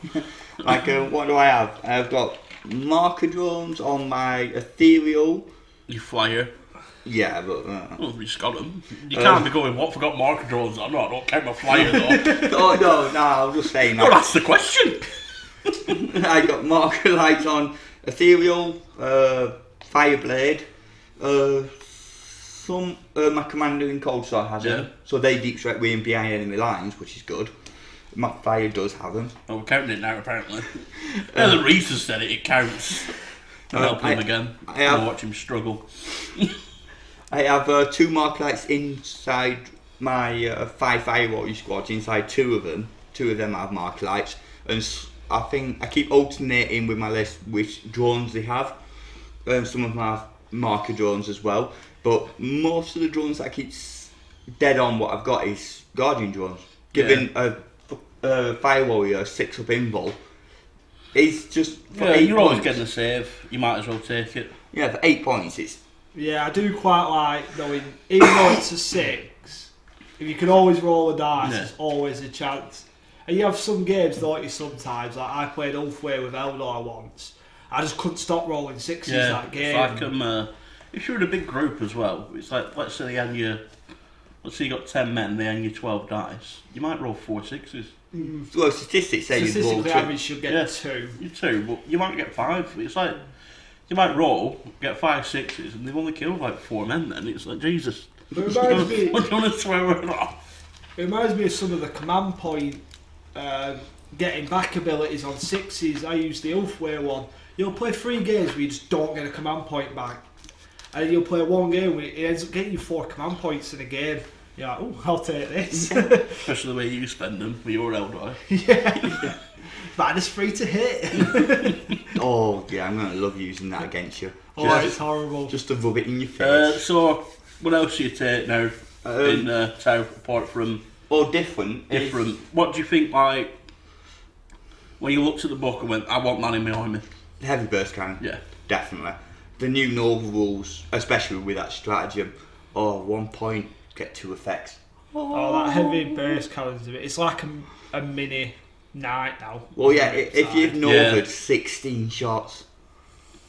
[SPEAKER 3] Like, what do I have? I've got marker drones on my ethereal.
[SPEAKER 1] You flyer.
[SPEAKER 3] Yeah, but
[SPEAKER 1] Oh, you just got them. You can't be going, what, forgot marker drones? I don't count my flyer though.
[SPEAKER 3] oh no, I was just saying.
[SPEAKER 1] Well, that's the question.
[SPEAKER 3] I got marker lights on ethereal, fireblade. Some my commander in Cold Star has them,
[SPEAKER 1] Yeah.
[SPEAKER 3] so they deep strike way in behind enemy lines, which is good. My fire does have them.
[SPEAKER 1] Oh, we're counting it now, apparently. Yeah, the Reece has said it counts. I'll help him again.
[SPEAKER 3] I have-
[SPEAKER 1] I'll watch him struggle.
[SPEAKER 3] I have 2 mark lights inside my 5 firewall squads. Inside 2 of them. 2 of them have mark lights, and I think I keep alternating with my list which drones they have. Some of them have marker drones as well, but most of the drones that I keep dead on what I've got is guardian drones. Giving a fire warrior 6 up invul is just for
[SPEAKER 1] Yeah,
[SPEAKER 3] 8
[SPEAKER 1] you're always
[SPEAKER 3] points.
[SPEAKER 1] getting a save. You might as well take it.
[SPEAKER 3] Yeah, for 8 points it's
[SPEAKER 2] Yeah, I do quite like knowing, even though it's a 6, if you can always roll a dice,
[SPEAKER 1] Yeah.
[SPEAKER 2] there's always a chance. And you have some games, don't you, sometimes, like I played Ulfway with Eldor once, I just couldn't stop rolling 6s that game.
[SPEAKER 1] It's like if you're in a big group as well, it's like, let's say you got 10 men, they hand you 12 dice. You might roll 4 6s.
[SPEAKER 3] well statistics say you roll
[SPEAKER 2] Statistically
[SPEAKER 3] 2.
[SPEAKER 2] average should get
[SPEAKER 1] Yeah.
[SPEAKER 2] 2.
[SPEAKER 1] You 2, but you might get 5. It's like, you might roll, get 5 6s, and they've only killed like 4 men then. It's like, Jesus.
[SPEAKER 2] It reminds me,
[SPEAKER 1] What do you want to swear it off?
[SPEAKER 2] it reminds me of some of the command point getting back abilities on 6s. I use the Ulfway one. You'll play 3 games where you just don't get a command point back. And you'll play 1 game where it ends up getting you 4 command points in a game. You're like, oh, I'll take this.
[SPEAKER 1] Especially the way you spend them with your Eldor.
[SPEAKER 2] Yeah. Minus 3 to hit.
[SPEAKER 3] Oh yeah, I'm gonna love using that against you.
[SPEAKER 2] Oh, it's horrible.
[SPEAKER 3] Just to rub it in your face.
[SPEAKER 1] So, what else do you take now in Tau apart from
[SPEAKER 3] or different.
[SPEAKER 1] Different. What do you think, like, when you looked at the book and went, I want that in my army?
[SPEAKER 3] Heavy burst cannon.
[SPEAKER 1] Yeah.
[SPEAKER 3] Definitely. The new Nova rules, especially with that stratagem, 1 point, get 2 effects.
[SPEAKER 2] Oh, that heavy burst cannon's a bit. It's like a mini knight now.
[SPEAKER 3] Well, yeah, if you've Nova'd 16 shots,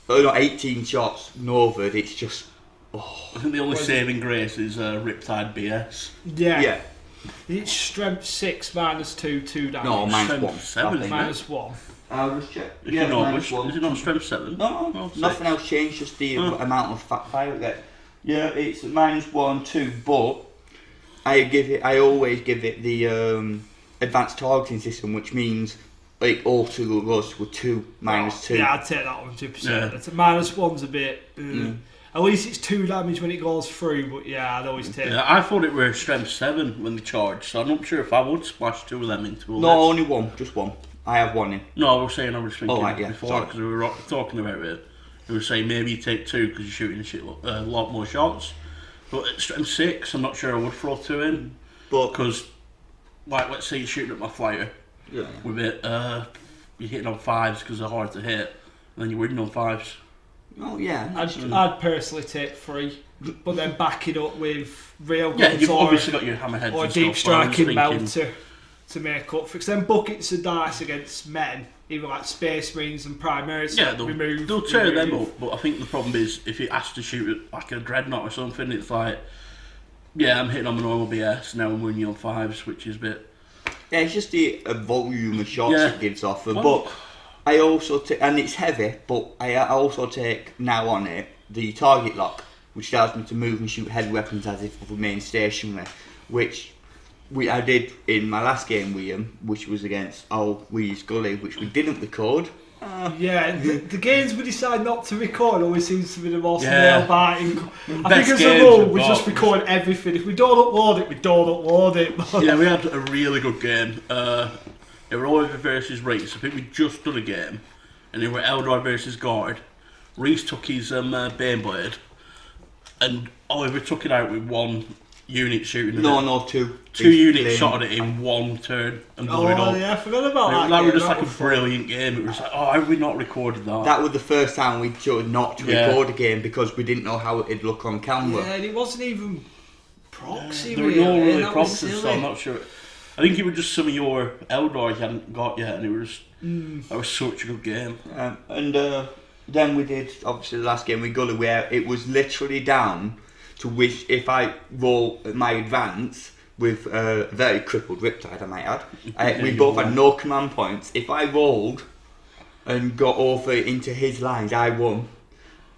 [SPEAKER 3] not 18 shots Nova'd, it's just.
[SPEAKER 1] I think the only saving grace is Riptide BS.
[SPEAKER 2] Yeah. It's strength 6 -2, 2 damage.
[SPEAKER 3] No,
[SPEAKER 1] Strength
[SPEAKER 3] -1.
[SPEAKER 1] 7,
[SPEAKER 2] -1.
[SPEAKER 3] I'll just check.
[SPEAKER 1] Is it not strength 7?
[SPEAKER 3] No,
[SPEAKER 1] Oh,
[SPEAKER 3] nothing else changed, just the amount of fire it gets. Yeah, it's -1, 2, but I always give it the advanced targeting system, which means like all 2 of us were 2 -2.
[SPEAKER 2] Yeah, I'd take that one 2%.
[SPEAKER 1] Yeah.
[SPEAKER 2] It's a -1's a bit. At least it's 2 damage when it goes through, but yeah, I'd always take.
[SPEAKER 1] Yeah, I thought it were strength 7 when they charged, so I'm not sure if I would splash 2 of them into all
[SPEAKER 3] No,
[SPEAKER 1] this.
[SPEAKER 3] only 1, just 1. I have 1 in.
[SPEAKER 1] No, I was saying, I was thinking
[SPEAKER 3] Oh, right, yeah,
[SPEAKER 1] before,
[SPEAKER 3] sorry.
[SPEAKER 1] because we were talking about it. We were saying maybe you take 2 because you're shooting a lot more shots. But at strength 6, I'm not sure I would throw 2 in.
[SPEAKER 3] But
[SPEAKER 1] Because, like, let's say you're shooting at my flyer
[SPEAKER 3] yeah.
[SPEAKER 1] with it, you're hitting on 5s because they're hard to hit, and then you're winning on 5s.
[SPEAKER 3] Oh yeah.
[SPEAKER 2] I'd personally take 3, but then back it up with real
[SPEAKER 1] Yeah,
[SPEAKER 2] guns
[SPEAKER 1] you've
[SPEAKER 2] or
[SPEAKER 1] obviously got your hammerheads
[SPEAKER 2] or
[SPEAKER 1] and
[SPEAKER 2] deep
[SPEAKER 1] stuff, but I was
[SPEAKER 2] striking belt
[SPEAKER 1] thinking-
[SPEAKER 2] to make up for. Because then buckets of dice against men, even like Space Marines and Primaries,
[SPEAKER 1] Yeah, they'll tear them up, but I think the problem is if you ask to shoot at like a dreadnought or something, it's like, yeah, I'm hitting on my normal BS, now I'm winning on 5s, which is a bit.
[SPEAKER 3] Yeah, it's just the volume of shots
[SPEAKER 1] Yeah.
[SPEAKER 3] it gives off.
[SPEAKER 1] Well-
[SPEAKER 3] But I also take, and it's heavy, but I also take now on it the target lock, which allows me to move and shoot heavy weapons as if I remain stationary, which I did in my last game with him, which was against Reece Gully, which we didn't record.
[SPEAKER 2] Yeah, the games we decide not to record always seems to be the most
[SPEAKER 1] Yeah.
[SPEAKER 2] nail-biting. I
[SPEAKER 1] Best
[SPEAKER 2] think as a
[SPEAKER 1] games
[SPEAKER 2] rule,
[SPEAKER 1] we've
[SPEAKER 2] we
[SPEAKER 1] got.
[SPEAKER 2] just record everything. If we don't upload it, we don't upload it.
[SPEAKER 1] Yeah, we had a really good game. It were Oliver versus Reece. I think we just done a game, and it were Eldor versus Guard. Reece took his Baneblade, and Oliver took it out with 1 unit shooting at it.
[SPEAKER 3] No, 2.
[SPEAKER 1] 2 units shot at it in 1 turn and blew it up.
[SPEAKER 2] Yeah, I forgot about that.
[SPEAKER 1] That was
[SPEAKER 2] game.
[SPEAKER 1] just like a
[SPEAKER 2] was fun.
[SPEAKER 1] brilliant game. It was like, how have we not recorded that?
[SPEAKER 3] That was the first time we chose not to
[SPEAKER 1] Yeah.
[SPEAKER 3] record a game because we didn't know how it'd look on camera.
[SPEAKER 2] Yeah, and it wasn't even proxy.
[SPEAKER 1] There were no really
[SPEAKER 2] that was
[SPEAKER 1] proxies, so
[SPEAKER 2] silly.
[SPEAKER 1] I'm not sure. I think it was just some of your Eldor you hadn't got yet, and it was that was such a good game.
[SPEAKER 3] Then we did, obviously, the last game with Gully, where it was literally down to which, if I roll my advance with a very crippled Riptide, I might add, we both had no command points. If I rolled and got over into his lines, I won.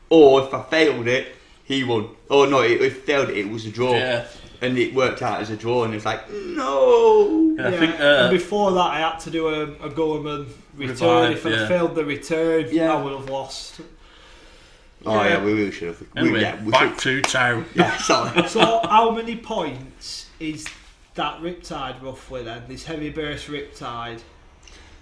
[SPEAKER 3] Or if I failed it, he won. Oh no, if I failed it, it was a draw.
[SPEAKER 1] Yeah.
[SPEAKER 3] And it worked out as a draw, and it's like, no!
[SPEAKER 1] Yeah, I think
[SPEAKER 2] and before that, I had to do a Gulliman return.
[SPEAKER 1] Revive,
[SPEAKER 2] If I
[SPEAKER 1] yeah.
[SPEAKER 2] failed the return,
[SPEAKER 3] Yeah.
[SPEAKER 2] I would have lost.
[SPEAKER 3] Oh yeah, we really should have.
[SPEAKER 1] anyway,
[SPEAKER 3] we
[SPEAKER 1] back
[SPEAKER 3] should.
[SPEAKER 1] to town.
[SPEAKER 3] Yeah, sorry.
[SPEAKER 2] So, how many points is that Riptide roughly then? This heavy burst Riptide?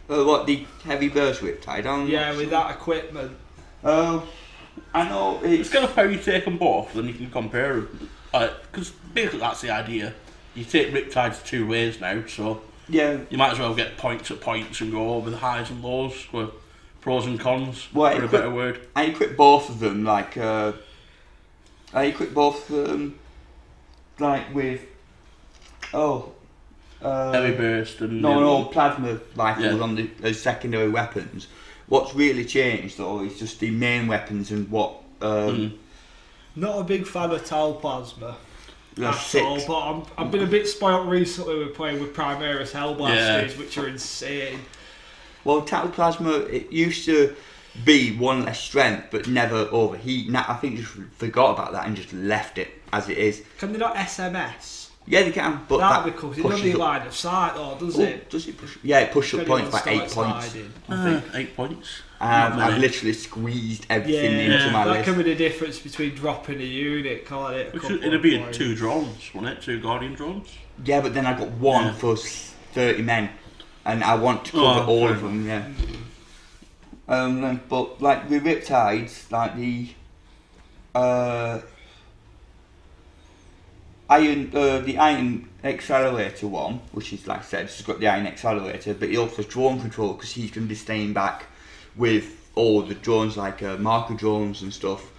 [SPEAKER 3] What, the heavy burst Riptide?
[SPEAKER 2] Yeah, with that equipment.
[SPEAKER 3] I know
[SPEAKER 1] It's kind of how you take them both, then you can compare them. Because basically that's the idea. You take Riptides 2 ways now, so
[SPEAKER 3] yeah.
[SPEAKER 1] you might as well get points at points and go over the highs and lows, with pros and cons,
[SPEAKER 3] Well,
[SPEAKER 1] for a better word.
[SPEAKER 3] I equip both of them like with
[SPEAKER 1] Heavy burst and
[SPEAKER 3] no plasma rifles
[SPEAKER 1] Yeah.
[SPEAKER 3] on the as secondary weapons. What's really changed though is just the main weapons and what
[SPEAKER 2] Not a big fan of Tal Plasma.
[SPEAKER 3] That's
[SPEAKER 2] At all,
[SPEAKER 3] 6.
[SPEAKER 2] but I've been a bit spoilt recently with playing with Primaris Hellblasters, which are insane.
[SPEAKER 3] Well, Tackle Plasma, it used to be 1 less strength, but never overheat. Now, I think just forgot about that and just left it as it is.
[SPEAKER 2] Can they not SMS?
[SPEAKER 3] Yeah, they can, but
[SPEAKER 2] That
[SPEAKER 3] that
[SPEAKER 2] because it doesn't
[SPEAKER 3] pushes
[SPEAKER 2] need
[SPEAKER 3] up.
[SPEAKER 2] line of sight, though, does
[SPEAKER 3] Oh,
[SPEAKER 2] it?
[SPEAKER 3] does it push? Yeah, it pushes up
[SPEAKER 2] Depending
[SPEAKER 3] points
[SPEAKER 2] on
[SPEAKER 3] by 8
[SPEAKER 2] start
[SPEAKER 3] points.
[SPEAKER 2] sliding.
[SPEAKER 3] I think.
[SPEAKER 1] 8 points.
[SPEAKER 3] I've literally squeezed everything
[SPEAKER 2] Yeah,
[SPEAKER 3] into my
[SPEAKER 2] that
[SPEAKER 3] list.
[SPEAKER 2] can be the difference between dropping a unit, calling it a
[SPEAKER 1] Which
[SPEAKER 2] couple
[SPEAKER 1] it'd
[SPEAKER 2] of
[SPEAKER 1] be
[SPEAKER 2] points.
[SPEAKER 1] 2 drones, wouldn't it? 2 Guardian drones.
[SPEAKER 3] Yeah, but then I got 1
[SPEAKER 1] Yeah.
[SPEAKER 3] for 30 men, and I want to cover
[SPEAKER 1] Oh,
[SPEAKER 3] all
[SPEAKER 1] fair
[SPEAKER 3] of them. Yeah. But like the Riptides, like the I the iron accelerator one, which is, like I said, it's got the iron accelerator, but he also has drone control because he's going to be staying back with all the drones, like marker drones and stuff,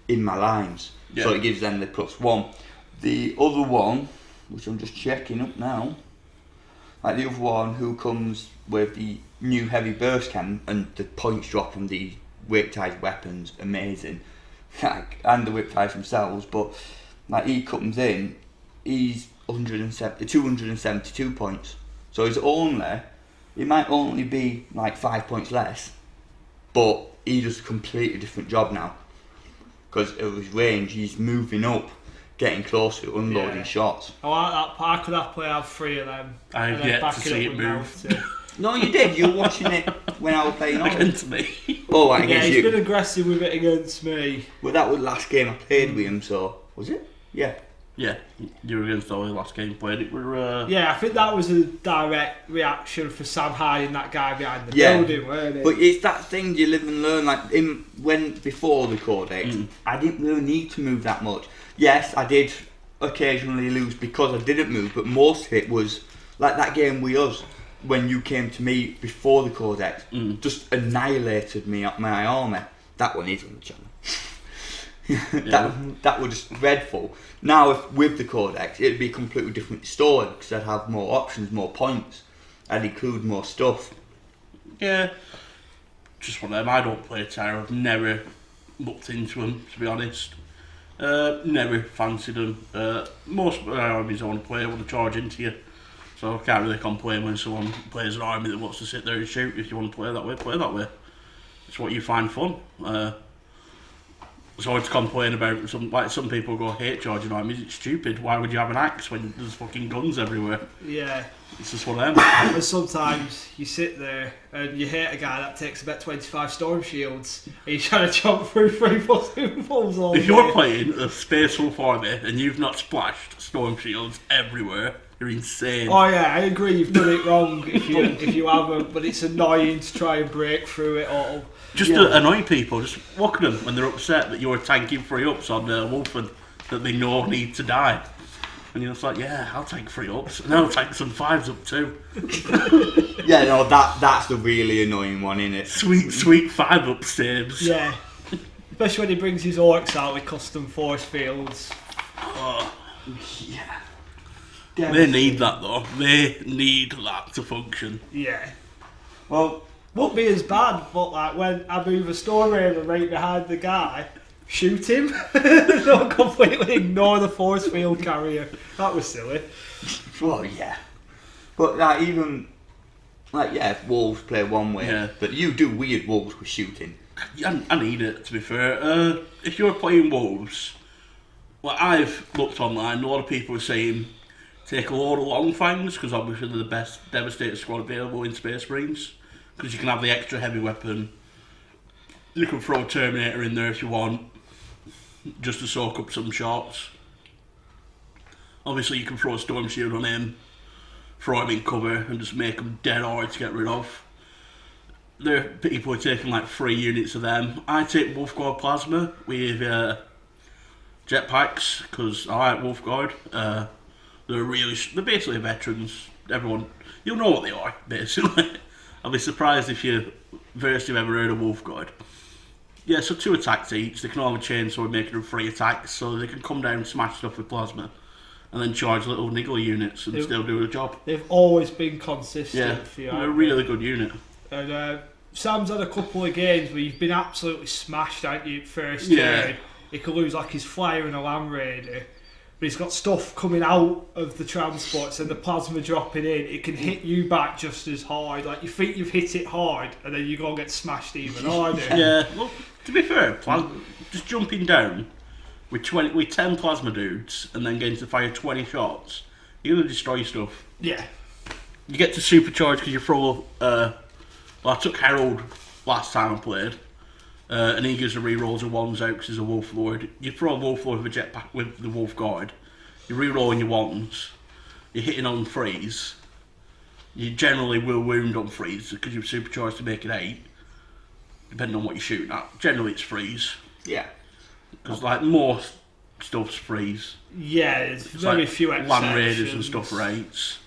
[SPEAKER 3] in my lines.
[SPEAKER 1] Yeah.
[SPEAKER 3] So it gives them the +1. The other one, which I'm just checking up now, like the other one who comes with the new heavy burst cannon and the points drop on the whip-tied weapons, amazing. Like, and the whip-ties themselves, but like he comes in, he's 272 points. So he might only be like 5 points less, but he does a completely different job now. Because of his range, he's moving up, getting closer, unloading shots.
[SPEAKER 2] I like that. I could happily have 3 of them.
[SPEAKER 1] I've yet to see it move.
[SPEAKER 3] No, you did. You were watching it when I was playing on.
[SPEAKER 1] Against me.
[SPEAKER 3] Oh, right, against
[SPEAKER 2] he's
[SPEAKER 3] you.
[SPEAKER 2] been aggressive with it against me.
[SPEAKER 3] Well, that was the last game I played with him, so... Was it? Yeah.
[SPEAKER 1] Yeah, you were against Ollie last game played. It were.
[SPEAKER 2] Yeah, I think that was a direct reaction for Sam hiding that guy behind the building, weren't it?
[SPEAKER 3] But it's that thing you live and learn. Like before the Codex, I didn't really need to move that much. Yes, I did occasionally lose because I didn't move, but most of it was like that game with us when you came to me before the Codex, just annihilated me up my army. That one is on the channel. that was just dreadful. Now, if with the Codex, it'd be a completely different story because I'd have more options, more points. I'd include more stuff.
[SPEAKER 1] Yeah, just one of them. I don't play Terror. I've never looked into them, to be honest. Never fancied them. Most armies I want to play, I want to charge into you. So I can't really complain when someone plays an army that wants to sit there and shoot. If you want to play that way, play that way. It's what you find fun. It's hard to complain about some people go hate charging armies. It's stupid. Why would you have an axe when there's fucking guns everywhere?
[SPEAKER 2] Yeah.
[SPEAKER 1] It's just one of them.
[SPEAKER 2] And sometimes you sit there and you hate a guy that takes about 25 storm shields and you're trying to jump through 3+2 balls all
[SPEAKER 1] If you're playing a Space Wolf army and you've not splashed storm shields everywhere, you're insane.
[SPEAKER 2] Oh yeah, I agree. You've done it wrong if you haven't. But it's annoying to try and break through it all.
[SPEAKER 1] Just to annoy people, just walk them when they're upset that you're tanking 3-ups on Wolfen that they know need to die. And you're just like, yeah, I'll tank 3-ups, and I'll tank some 5s up too.
[SPEAKER 3] Yeah, no, that's the really annoying one, isn't it?
[SPEAKER 1] Sweet 5-up saves.
[SPEAKER 2] Yeah. Especially when he brings his orcs out with custom force fields.
[SPEAKER 1] Oh,
[SPEAKER 3] Yeah.
[SPEAKER 1] they need that though. They need that to function.
[SPEAKER 2] Yeah.
[SPEAKER 3] Well,
[SPEAKER 2] Won't be as bad, but like when I move a storm raider right behind the guy, shoot him. Don't completely ignore the force field carrier. That was silly.
[SPEAKER 3] well, yeah. But wolves play one way,
[SPEAKER 1] Yeah.
[SPEAKER 3] but you do weird wolves with shooting.
[SPEAKER 1] I need it, to be fair. If you're playing wolves, well, I've looked online, a lot of people are saying take a load of long fangs, because obviously they're the best Devastator squad available in Space Marines, because you can have the extra heavy weapon. You can throw a Terminator in there if you want, just to soak up some shots. Obviously you can throw a Storm Shield on him, throw him in cover and just make him dead hard to get rid of. There are people who are taking like 3 units of them. I take Wolf Guard Plasma with jetpacks because I like Wolf Guard. They're basically veterans. Everyone, you'll know what they are, basically. I'll be surprised if you've ever heard of Wolf Guard. Yeah, so 2 attacks each. They can all have a chainsaw making them 3 attacks, so they can come down and smash stuff with plasma, and then charge little niggle units and still do the job.
[SPEAKER 2] They've always been consistent.
[SPEAKER 1] Yeah,
[SPEAKER 2] for you,
[SPEAKER 1] they're a really good unit.
[SPEAKER 2] And Sam's had a couple of games where you've been absolutely smashed, haven't you, first
[SPEAKER 1] Yeah.
[SPEAKER 2] turn. He could lose like his flyer and a land raider. But he's got stuff coming out of the transports and the plasma dropping in. It can hit you back just as hard. Like you think you've hit it hard, and then you go and get smashed even harder.
[SPEAKER 1] Yeah, well, to be fair, just jumping down with 10 plasma dudes and then getting to fire 20 shots, you're gonna destroy stuff.
[SPEAKER 2] Yeah.
[SPEAKER 1] You get to supercharge because you throw. I took Harold last time I played, and he gives the rerolls of 1s out because he's a Wolf Lord. You throw a Wolf Lord with a jetpack with the Wolf Guard, you're rerolling your 1s, you're hitting on 3s, you generally will wound on 3s because you've supercharged to make it 8, depending on what you're shooting at. Generally it's 3s.
[SPEAKER 3] Yeah.
[SPEAKER 1] Because like most stuff's freeze.
[SPEAKER 2] Yeah, there's
[SPEAKER 1] It's
[SPEAKER 2] very
[SPEAKER 1] like
[SPEAKER 2] few exceptions.
[SPEAKER 1] Land Raiders and stuff rates.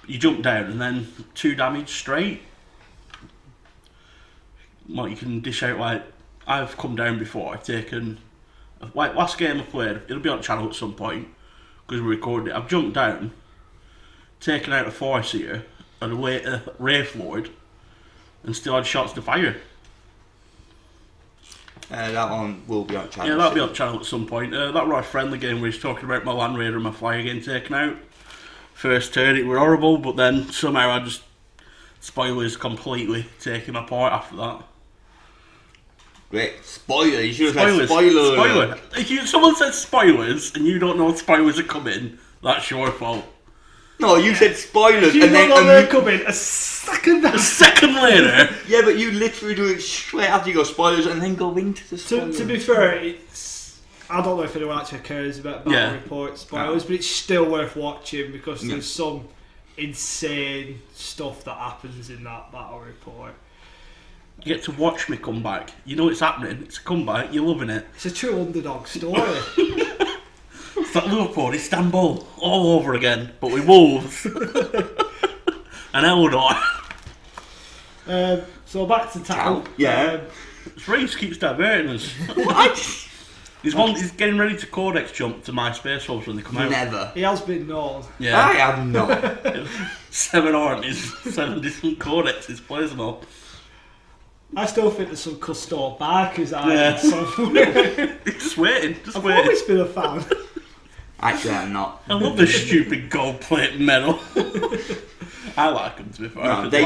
[SPEAKER 1] You jump down and then 2 damage straight. Well, you can dish out like I've come down before. I've taken like last game I played. It'll be on channel at some point because we recorded it. I've jumped down, taken out a force here and a later Wraith Lord, and still had shots to fire.
[SPEAKER 3] That one will be on channel.
[SPEAKER 1] Yeah, that'll be on channel at some point. That was our friendly game where he's talking about my Land Raider and my Flyer getting taken out. First turn, it were horrible, but then somehow I just spoilers completely taking my part after that.
[SPEAKER 3] Great. Spoiler. You should have said spoiler.
[SPEAKER 1] Spoiler. If someone says spoilers and you don't know spoilers are coming, that's your fault.
[SPEAKER 3] No, you said spoilers.
[SPEAKER 2] If you
[SPEAKER 3] and
[SPEAKER 2] don't
[SPEAKER 3] then
[SPEAKER 2] know they're coming a second
[SPEAKER 1] A second later.
[SPEAKER 3] Yeah, but you literally do it straight after you go spoilers and then go into the spoilers.
[SPEAKER 2] To be fair, it's I don't know if anyone actually cares about Battle Report spoilers, but it's still worth watching because there's some insane stuff that happens in that Battle Report.
[SPEAKER 1] You get to watch me come back. You know it's happening. It's a comeback. You're loving it.
[SPEAKER 2] It's a true underdog story.
[SPEAKER 1] It's like Liverpool, Istanbul, all over again, but with Wolves and Eldor.
[SPEAKER 2] So back to Tal.
[SPEAKER 3] Yeah.
[SPEAKER 1] Reece keeps diverting us.
[SPEAKER 3] What?
[SPEAKER 1] He's getting ready to Codex jump to MySpace Hubs when they come out.
[SPEAKER 3] Never.
[SPEAKER 2] He has been known.
[SPEAKER 1] Yeah.
[SPEAKER 3] I have not.
[SPEAKER 1] 7 armies, 7 different Codexes, plays them all.
[SPEAKER 2] I still think there's some custom barkers out
[SPEAKER 1] Yeah.
[SPEAKER 2] there somewhere.
[SPEAKER 1] Just waiting,
[SPEAKER 2] I've always been a fan.
[SPEAKER 3] Actually, I'm not.
[SPEAKER 1] I love the stupid gold plate medal. I like them, to be fair.
[SPEAKER 3] No,
[SPEAKER 2] they're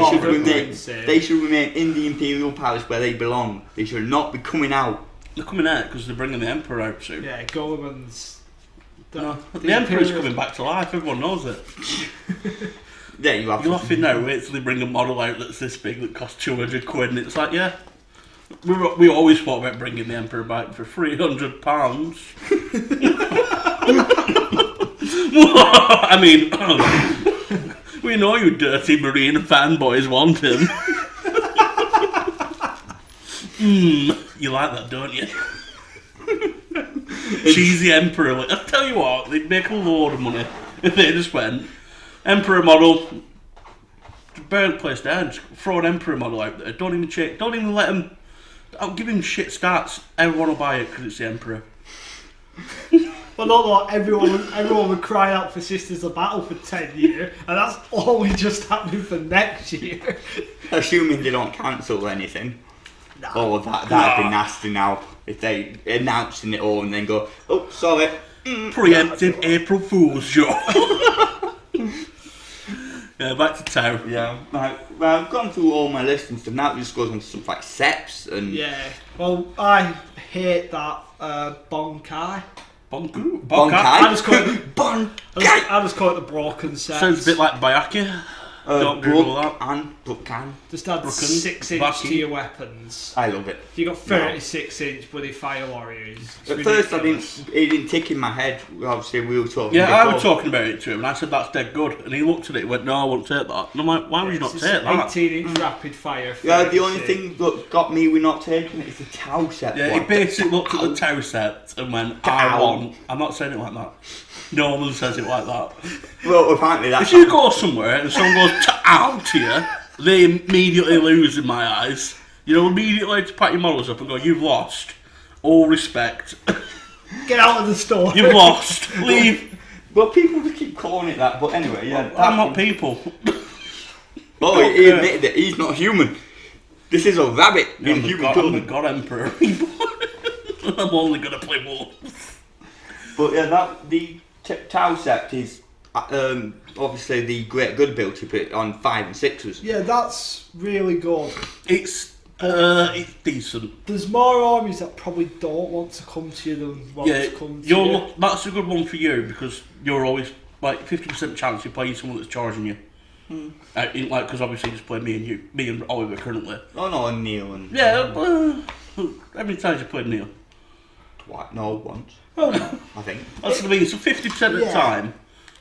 [SPEAKER 3] they should remain in the Imperial Palace where they belong. They should not be coming out.
[SPEAKER 1] They're coming out because they're bringing the Emperor out soon.
[SPEAKER 2] Yeah, Goleman's.
[SPEAKER 1] The Emperor's coming back to life, everyone knows it.
[SPEAKER 3] Yeah, you have
[SPEAKER 1] You're laughing now, wait till they bring a model out that's this big that costs 200 quid, and it's like, yeah. We always thought about bringing the Emperor back for £300. I mean, we know you dirty Marine fanboys want him. You like that, don't you? Cheesy Emperor. I'll tell you what, they'd make a load of money if they just went Emperor model. Burn the place down. Just throw an Emperor model out there. Don't even check. Don't even let him. I'll give him shit starts. Everyone will buy it because it's the Emperor.
[SPEAKER 2] Well, not everyone would cry out for Sisters of Battle for 10 years, and that's only just happening for next year.
[SPEAKER 3] Assuming they don't cancel anything. Oh, that'd be nasty now. If they announcing it all and then go, oh, sorry.
[SPEAKER 1] Preemptive April Fool's joke. Yeah, back to town.
[SPEAKER 3] Yeah, right. Well, I've gone through all my lists and stuff. Now it just goes on to stuff like seps and...
[SPEAKER 2] Yeah, well, I hate that Bonkai.
[SPEAKER 1] Bonkai?
[SPEAKER 2] I just call it the broken set.
[SPEAKER 1] Sounds a bit like Bayaki. Don't Google that.
[SPEAKER 3] And Brookcan.
[SPEAKER 2] Just add
[SPEAKER 1] Broken,
[SPEAKER 2] 6 inch
[SPEAKER 1] Baki.
[SPEAKER 2] to your weapons.
[SPEAKER 3] I love it.
[SPEAKER 2] You got 36 inch bloody Fire Warriors. It's
[SPEAKER 3] At
[SPEAKER 2] ridiculous.
[SPEAKER 3] first, it didn't tick in my head. Obviously, we were talking.
[SPEAKER 1] Yeah, I
[SPEAKER 3] before.
[SPEAKER 1] was talking about it to him, and I said that's dead good. And he looked at it and went, no, I won't take that. And I'm like, why would you not
[SPEAKER 2] It's
[SPEAKER 1] take that?
[SPEAKER 2] 18 inch rapid fire.
[SPEAKER 3] Yeah, the only
[SPEAKER 2] 36.
[SPEAKER 3] thing that got me with not taking it is the Tau set.
[SPEAKER 1] Yeah, he basically looked at the Tau set and went, I want. I'm not saying it like that. No one says it like that.
[SPEAKER 3] Well, apparently that's...
[SPEAKER 1] If you go somewhere and someone goes out to you, they immediately lose in my eyes. You know, immediately to pat your models up and go, you've lost. All respect.
[SPEAKER 2] Get out of the store.
[SPEAKER 1] You've lost. Leave.
[SPEAKER 3] But people just keep calling it that. But anyway, yeah.
[SPEAKER 1] I'm not people.
[SPEAKER 3] Oh, he admitted it. He's not human. This is a rabbit in human
[SPEAKER 1] I'm the
[SPEAKER 3] colour.
[SPEAKER 1] God Emperor. I'm only going to play wolves.
[SPEAKER 3] But yeah, the Tau set is obviously the great good ability put on 5 and 6s.
[SPEAKER 2] Yeah, that's really good.
[SPEAKER 1] It's decent.
[SPEAKER 2] There's more armies that probably don't want to come to you than want to come to you.
[SPEAKER 1] That's a good one for you because you're always like 50% chance you're playing someone that's charging you. Because obviously you just play me and Oliver currently.
[SPEAKER 3] Oh no, and Neil and...
[SPEAKER 1] Yeah, how many times you played Neil?
[SPEAKER 3] Twice. No, once.
[SPEAKER 2] Oh, no.
[SPEAKER 3] I think.
[SPEAKER 1] That's what I mean, so 50% of the time,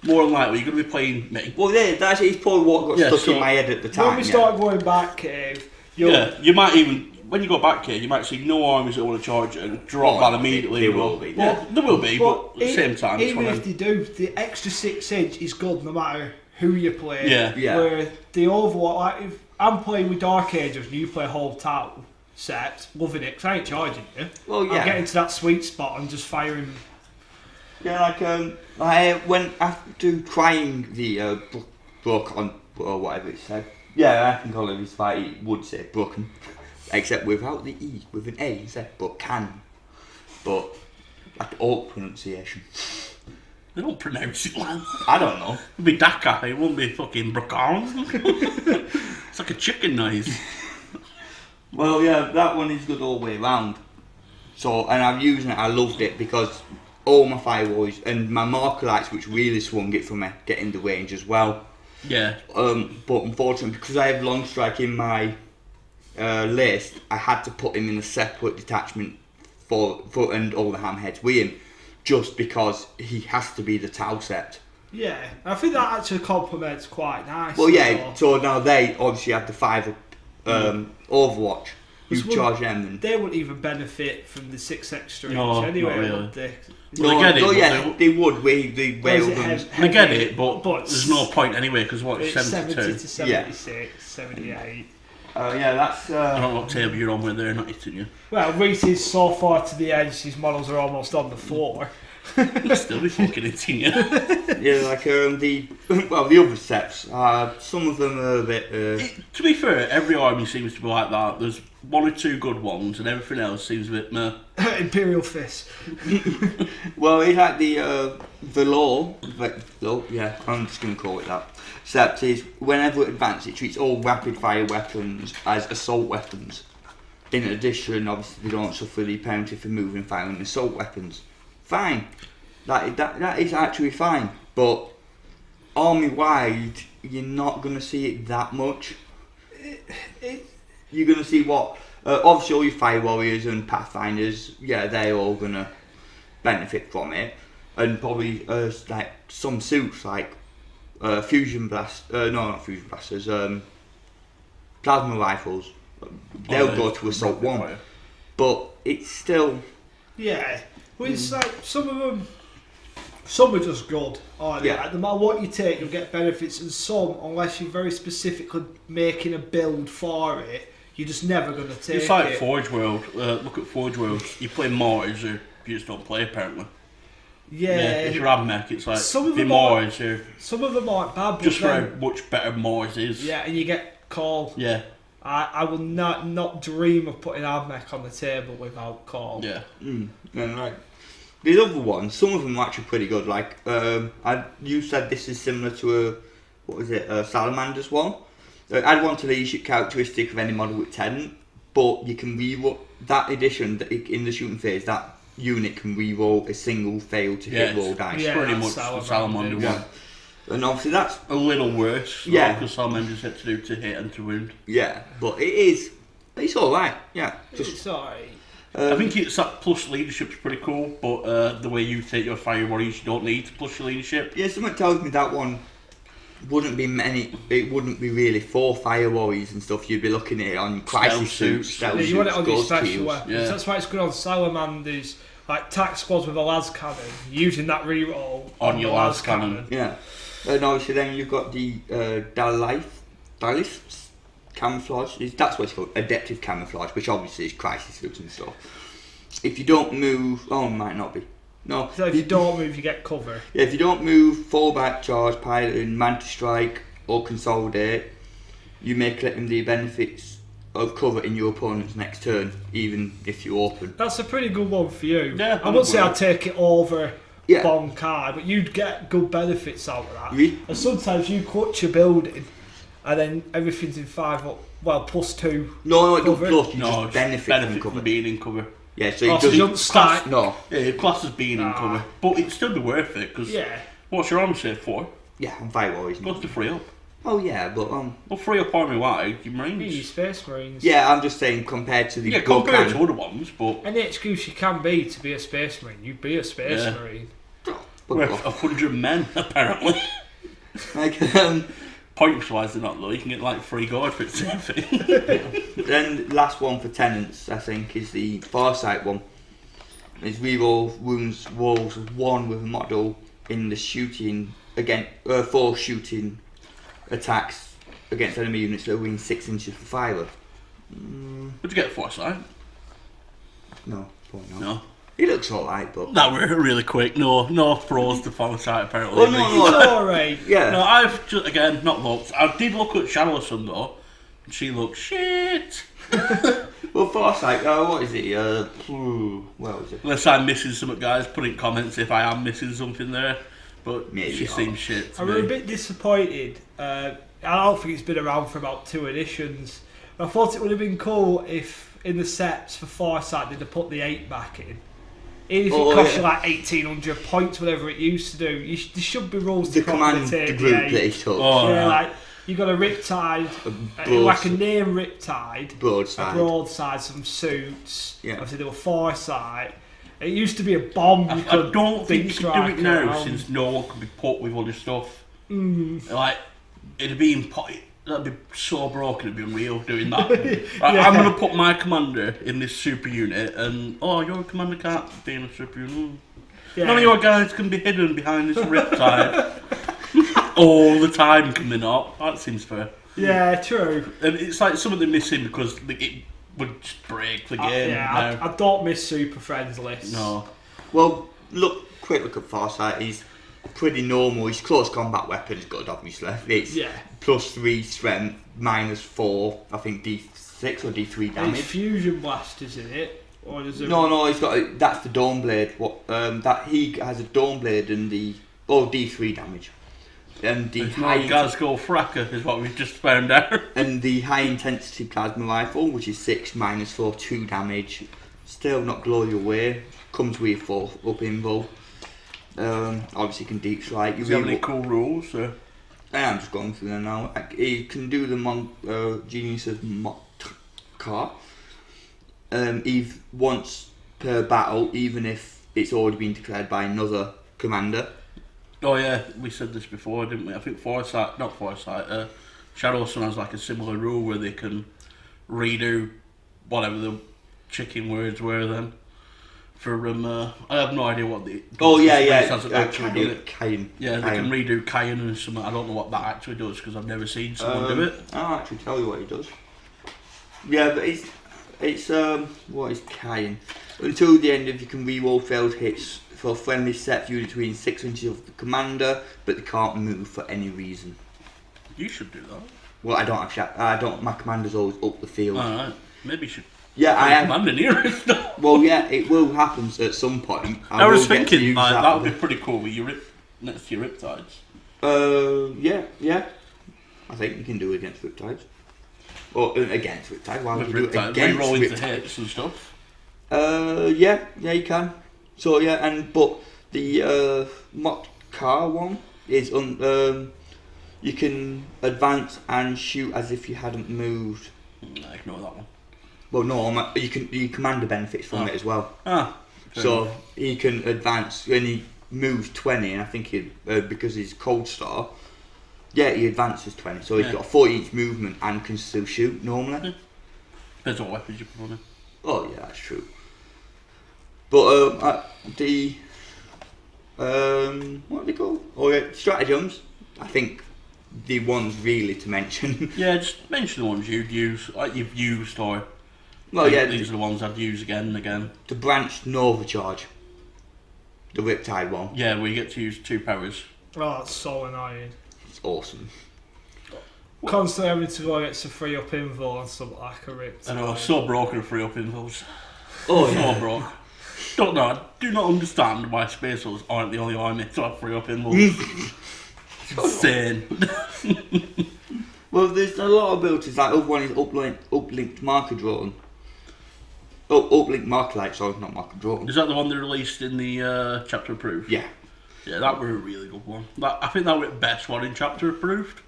[SPEAKER 1] more than likely, you're going to be playing me.
[SPEAKER 3] Well, yeah, that's it's probably what got stuck
[SPEAKER 1] so
[SPEAKER 3] in my head at the time.
[SPEAKER 2] When we start going back, Cave,
[SPEAKER 1] You might even when you go back here, you might see no armies that want to charge it and drop
[SPEAKER 3] Oh,
[SPEAKER 1] that immediately.
[SPEAKER 3] there will be.
[SPEAKER 1] Well, there will be, but at the same time, it's
[SPEAKER 2] even
[SPEAKER 1] one
[SPEAKER 2] if
[SPEAKER 1] of
[SPEAKER 2] they
[SPEAKER 1] them.
[SPEAKER 2] do, the extra 6 inch is good no matter who you play.
[SPEAKER 1] Yeah.
[SPEAKER 3] Yeah.
[SPEAKER 2] Where the Overwatch, like if I'm playing with Dark Ages and you play whole town set, loving it, 'cause I ain't charging you.
[SPEAKER 3] Well, yeah.
[SPEAKER 2] I'm getting to that sweet spot and just firing.
[SPEAKER 3] Yeah, like I went after trying the book on or whatever it said. Yeah, I think all of his fight it would say broken, except without the e, with an a instead. But can, but like alt pronunciation.
[SPEAKER 1] They don't pronounce it like that.
[SPEAKER 3] I don't know.
[SPEAKER 1] It'd be Dakar, it wouldn't be fucking Brooklyn. It's like a chicken noise.
[SPEAKER 3] Well, yeah, that one is good all the way round. So, and I'm using it. I loved it because all my firewalls and my marker lights, which really swung it for me, getting the range as well.
[SPEAKER 1] Yeah.
[SPEAKER 3] But unfortunately, because I have long strike in my list, I had to put him in a separate detachment for and all the hamheads with him, just because he has to be the Tau set.
[SPEAKER 2] Yeah, I think that actually complements quite nice.
[SPEAKER 3] Well, yeah. So now they obviously have the 5 Overwatch. You
[SPEAKER 2] Which would-
[SPEAKER 3] charge them. And
[SPEAKER 2] They wouldn't even benefit from the 6 extra inch
[SPEAKER 1] No,
[SPEAKER 2] anyway,
[SPEAKER 1] not really.
[SPEAKER 2] would they?
[SPEAKER 1] Well, they get it,
[SPEAKER 3] Oh
[SPEAKER 1] but
[SPEAKER 3] yeah, they would. The
[SPEAKER 2] Whereas it
[SPEAKER 3] railguns.
[SPEAKER 1] I get it, but there's no point anyway because what,
[SPEAKER 2] It's
[SPEAKER 1] it's
[SPEAKER 2] 70
[SPEAKER 1] 72.
[SPEAKER 2] to 76, 78.
[SPEAKER 3] Yeah, that's.
[SPEAKER 1] I don't know what table you're on with, they're not hitting you.
[SPEAKER 2] Well, Reece is so far to the edge, his models are almost on the floor.
[SPEAKER 1] Still be fucking hitting you.
[SPEAKER 3] Yeah, like the other sets. Some of them are a bit.
[SPEAKER 1] To be fair, every army seems to be like that. There's 1 or 2 good ones and everything else seems a bit meh.
[SPEAKER 2] Imperial Fist.
[SPEAKER 3] Well, it's like the law. Yeah, I'm just gonna call it that. Except is whenever it advances, it treats all rapid fire weapons as assault weapons. In addition, obviously, they don't suffer the penalty for moving, firing assault weapons. Fine, that is actually fine. But army wide, you're not gonna see it that much. You're gonna see what obviously all your fire warriors and pathfinders, yeah, they're all gonna benefit from it, and probably like some suits like fusion blast, no, not fusion blasters, plasma rifles. They'll go to assault 1, but it's still.
[SPEAKER 2] Yeah, well, it's like some of them. Some are just good, aren't they?
[SPEAKER 3] Yeah.
[SPEAKER 2] Like, no matter what you take, you'll get benefits, and some, unless you're very specifically making a build for it, you're just never going to take
[SPEAKER 1] It's like
[SPEAKER 2] it.
[SPEAKER 1] Forge World. Look at Forge World. You play Mars or you just don't play apparently.
[SPEAKER 2] Yeah,
[SPEAKER 1] If you're Admech, it's like
[SPEAKER 2] Some of
[SPEAKER 1] the
[SPEAKER 2] them are-
[SPEAKER 1] Mars or
[SPEAKER 2] some of them aren't bad, but
[SPEAKER 1] just for
[SPEAKER 2] then,
[SPEAKER 1] how much better Mars is.
[SPEAKER 2] yeah, and you get call.
[SPEAKER 1] Yeah.
[SPEAKER 2] I will not dream of putting Admech on the table without call.
[SPEAKER 1] Yeah.
[SPEAKER 3] And like these other ones, some of them are actually pretty good. Like you said, this is similar to Salamander's one. I'd want a leadership characteristic of any model with 10, but you can reroll that edition in the shooting phase. That unit can reroll a single fail to hit roll dice.
[SPEAKER 2] Yeah,
[SPEAKER 1] Pretty
[SPEAKER 2] that's
[SPEAKER 1] much the
[SPEAKER 2] Salamander.
[SPEAKER 1] Salamander
[SPEAKER 3] Yeah.
[SPEAKER 1] one.
[SPEAKER 3] And obviously that's
[SPEAKER 1] A little worse.
[SPEAKER 3] Yeah.
[SPEAKER 1] Because Salamander's had to do to hit and to wound.
[SPEAKER 3] yeah, but it's all right. Yeah, just
[SPEAKER 2] It's alright.
[SPEAKER 1] I think it's that plus leadership's pretty cool, but the way you take your fire warriors, you don't need to plus your leadership.
[SPEAKER 3] yeah. Someone tells me that one wouldn't be many. It wouldn't be really 4 fire warriors and stuff. You'd be looking at it on crisis
[SPEAKER 1] Stealth
[SPEAKER 3] suits,
[SPEAKER 1] suits.
[SPEAKER 3] stealth
[SPEAKER 2] Yeah, you want it
[SPEAKER 3] suits,
[SPEAKER 2] on your
[SPEAKER 3] ghost
[SPEAKER 2] special
[SPEAKER 3] shields.
[SPEAKER 2] weapons.
[SPEAKER 1] Yeah.
[SPEAKER 2] That's why it's good on Salamanders, like tack squads with a las cannon, using that reroll
[SPEAKER 1] On
[SPEAKER 2] the
[SPEAKER 1] your las cannon.
[SPEAKER 3] Yeah, and obviously then you've got the Dalith camouflage. That's what it's called, adaptive camouflage, which obviously is crisis suits and stuff. If you don't move, it might not be. No.
[SPEAKER 2] So if you don't move, you get cover.
[SPEAKER 3] Yeah, if you don't move, fall back, charge, pilot, and mantis strike or consolidate, you may claim the benefits of cover in your opponent's next turn, even if you open.
[SPEAKER 2] That's a pretty good one for you.
[SPEAKER 1] Yeah,
[SPEAKER 2] I wouldn't say
[SPEAKER 1] probably.
[SPEAKER 2] I'd take it over
[SPEAKER 3] Yeah.
[SPEAKER 2] Bonkai, but you'd get good benefits out of that.
[SPEAKER 3] Re-
[SPEAKER 2] And sometimes you clutch your building, and then everything's in 5 up. Well, +2.
[SPEAKER 3] No, it
[SPEAKER 2] Cover.
[SPEAKER 3] doesn't plus. You
[SPEAKER 1] No,
[SPEAKER 3] just benefit from cover.
[SPEAKER 1] being in cover.
[SPEAKER 3] Yeah, so it
[SPEAKER 2] Oh, so you
[SPEAKER 3] doesn't.
[SPEAKER 2] don't stack.
[SPEAKER 3] No.
[SPEAKER 1] Yeah, your class is being in cover, but it'd still be worth it because
[SPEAKER 2] Yeah.
[SPEAKER 1] what's your army say 4?
[SPEAKER 3] Yeah, I'm fire warriors.
[SPEAKER 1] Goes to 3 up.
[SPEAKER 3] Oh yeah, but
[SPEAKER 1] Well, 3 up army wide, your
[SPEAKER 2] You
[SPEAKER 1] marines.
[SPEAKER 2] Space Marines.
[SPEAKER 3] yeah, I'm just saying compared to the
[SPEAKER 1] Yeah,
[SPEAKER 3] gun
[SPEAKER 1] compared to
[SPEAKER 3] cannon.
[SPEAKER 1] other ones, but
[SPEAKER 2] Any excuse you can be to be a Space Marine, you'd be a Space
[SPEAKER 1] Yeah.
[SPEAKER 2] Marine.
[SPEAKER 1] we're 100 men apparently.
[SPEAKER 3] Like
[SPEAKER 1] points wise they're not though. You can get like 3 gold for the same thing.
[SPEAKER 3] Then the last one for tenants, I think, is the Farsight one. It's reroll wounds rolls 1 with a model in the shooting again 4 shooting attacks against enemy units that are within 6 inches of the fibre.
[SPEAKER 1] Would you get foresight?
[SPEAKER 3] No, probably not.
[SPEAKER 1] No.
[SPEAKER 3] He looks alright, but
[SPEAKER 1] That were really quick. No pros to foresight apparently.
[SPEAKER 3] Oh, no,
[SPEAKER 2] It's alright.
[SPEAKER 3] yeah.
[SPEAKER 1] No, I've just, again not looked. I did look at Shadow Sun though, and she looks shit.
[SPEAKER 3] Well, Farsight, what is it? Where was it?
[SPEAKER 1] Unless I'm missing something, guys, put in comments if I am missing something there. But
[SPEAKER 3] Maybe
[SPEAKER 1] she
[SPEAKER 3] not.
[SPEAKER 1] seems shit to
[SPEAKER 2] I'm
[SPEAKER 1] me.
[SPEAKER 2] a bit disappointed. I don't think it's been around for about 2 editions. I thought it would have been cool if in the sets for Foresight they'd have put the 8 back in. Even if it cost you like 1,800 points, whatever it used to do. There should be rules
[SPEAKER 3] The
[SPEAKER 2] to
[SPEAKER 3] command
[SPEAKER 2] compensate
[SPEAKER 3] group
[SPEAKER 2] the 8.
[SPEAKER 3] that he took.
[SPEAKER 1] Oh,
[SPEAKER 2] Yeah,
[SPEAKER 1] yeah.
[SPEAKER 2] like you got a Riptide, like a near Riptide, a
[SPEAKER 3] Broadside.
[SPEAKER 2] broadside, some suits.
[SPEAKER 3] Yeah.
[SPEAKER 2] Obviously they were Foresight. It used to be a bomb. You
[SPEAKER 1] I
[SPEAKER 2] could
[SPEAKER 1] don't think you can do it now
[SPEAKER 2] around.
[SPEAKER 1] since no one can be put with other stuff. Like, it'd be that'd be so broken, it'd be unreal doing that. Like, I'm going to put my commander in this super unit, and your commander can't be in a super unit.
[SPEAKER 2] Yeah.
[SPEAKER 1] None of your guys can be hidden behind this riptide all the time coming up. That seems fair.
[SPEAKER 2] Yeah, true.
[SPEAKER 1] And it's like something they're missing because it would just break the game.
[SPEAKER 2] I don't miss Super Friends lists.
[SPEAKER 1] No.
[SPEAKER 3] Well, quick look at Farsight. He's pretty normal. His close combat weapon is good, obviously. It's +3 strength, -4, I think D6 or D3
[SPEAKER 2] It's
[SPEAKER 3] damage.
[SPEAKER 2] Fusion Blasters in it, or does it?
[SPEAKER 3] No, he's got that's the Dawnblade. That he has a Dawnblade and D3 damage. And the
[SPEAKER 1] It's not Glasgow Fracker is what we've just found out.
[SPEAKER 3] and the high intensity plasma rifle, which is 6 -4, 2 damage. Still not blow you away. Comes with 4 up invo. Obviously can deep strike.
[SPEAKER 1] Does he have any cool rules? So?
[SPEAKER 3] I'm just going through them now. You can do the Genius of Mock Car. Once per battle, even if it's already been declared by another commander.
[SPEAKER 1] Oh yeah, we said this before, didn't we? I think Shadow Sun has like a similar rule where they can redo whatever the chicken words were then. For I have no idea what the hasn't actually done it.
[SPEAKER 3] Cain.
[SPEAKER 1] Yeah, they can redo Cain and something. I don't know what that actually does because I've never seen someone do it.
[SPEAKER 3] I'll actually tell you what he does. Yeah, but it's what is Cain? Until the end of you can reroll failed hits for friendly set unit between 6 inches of the commander, but they can't move for any reason.
[SPEAKER 1] You should do that.
[SPEAKER 3] Well, I don't. My commander's always up the field.
[SPEAKER 1] Alright, maybe you should.
[SPEAKER 3] Yeah, I am.
[SPEAKER 1] Commander near it.
[SPEAKER 3] Well, yeah, it will happen at some point.
[SPEAKER 1] I was
[SPEAKER 3] will get to
[SPEAKER 1] thinking
[SPEAKER 3] use
[SPEAKER 1] like that would be
[SPEAKER 3] with
[SPEAKER 1] pretty cool with your next to your Riptides.
[SPEAKER 3] Yeah. I think you can do it against Riptides. Or against Riptides. Why would you do it
[SPEAKER 1] Riptides,
[SPEAKER 3] against
[SPEAKER 1] re-roll into
[SPEAKER 3] Riptides?
[SPEAKER 1] hits and stuff.
[SPEAKER 3] Yeah, you can. So yeah, but the mock car one is you can advance and shoot as if you hadn't moved.
[SPEAKER 1] Nah, ignore that one.
[SPEAKER 3] Well, no, you commander benefits from it as well.
[SPEAKER 1] So
[SPEAKER 3] he can advance and he moves 20, and I think because he's cold star, he advances 20. So he's got a 40-inch movement and can still shoot normally.
[SPEAKER 1] Depends what weapons you put on him.
[SPEAKER 3] Oh yeah, that's true. But what are they called? Oh yeah, stratagems. I think the ones really to mention.
[SPEAKER 1] Yeah, just mention the ones you'd use, like you've used, or these are the ones I'd use again and again.
[SPEAKER 3] The branched Nova charge, the Riptide one.
[SPEAKER 1] Yeah, where you get to use 2 powers.
[SPEAKER 2] Oh, that's so annoying.
[SPEAKER 3] It's awesome.
[SPEAKER 2] Constantly having to go get some free up info on something like a Riptide.
[SPEAKER 1] I know, so broken free up infos.
[SPEAKER 3] Oh
[SPEAKER 1] So
[SPEAKER 3] yeah.
[SPEAKER 1] broke. Don't know, I do not understand why Space Wolves aren't the only army to have free up infos. It's insane.
[SPEAKER 3] Well, there's a lot of abilities. Like other one is uplinked marker drone. Uplinked marker light. Sorry, not marker drone.
[SPEAKER 1] Is that the one they released in the chapter approved?
[SPEAKER 3] Yeah.
[SPEAKER 1] Yeah, that were a really good one. I think that were the best one in chapter approved.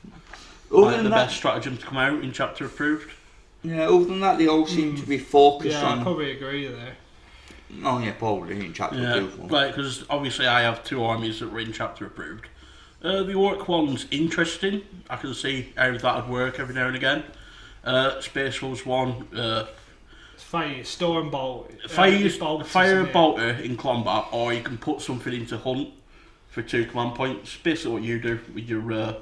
[SPEAKER 3] Other
[SPEAKER 1] Like
[SPEAKER 3] than
[SPEAKER 1] the
[SPEAKER 3] that,
[SPEAKER 1] best stratagem to come out in chapter approved.
[SPEAKER 3] yeah. Other than that, they all seem to be focused
[SPEAKER 2] Yeah, I
[SPEAKER 3] on.
[SPEAKER 2] probably agree there.
[SPEAKER 3] Oh yeah, probably in chapter
[SPEAKER 1] Yeah,
[SPEAKER 3] approved one.
[SPEAKER 1] like because obviously I have 2 armies that were in chapter approved, The orc one's interesting. I can see how that would work every now and again. Space Wolves one.
[SPEAKER 2] Fire Storm Bolt.
[SPEAKER 1] Fire a bolter in combat, or you can put something into hunt for 2 command points. Basically what you do with your...
[SPEAKER 2] no,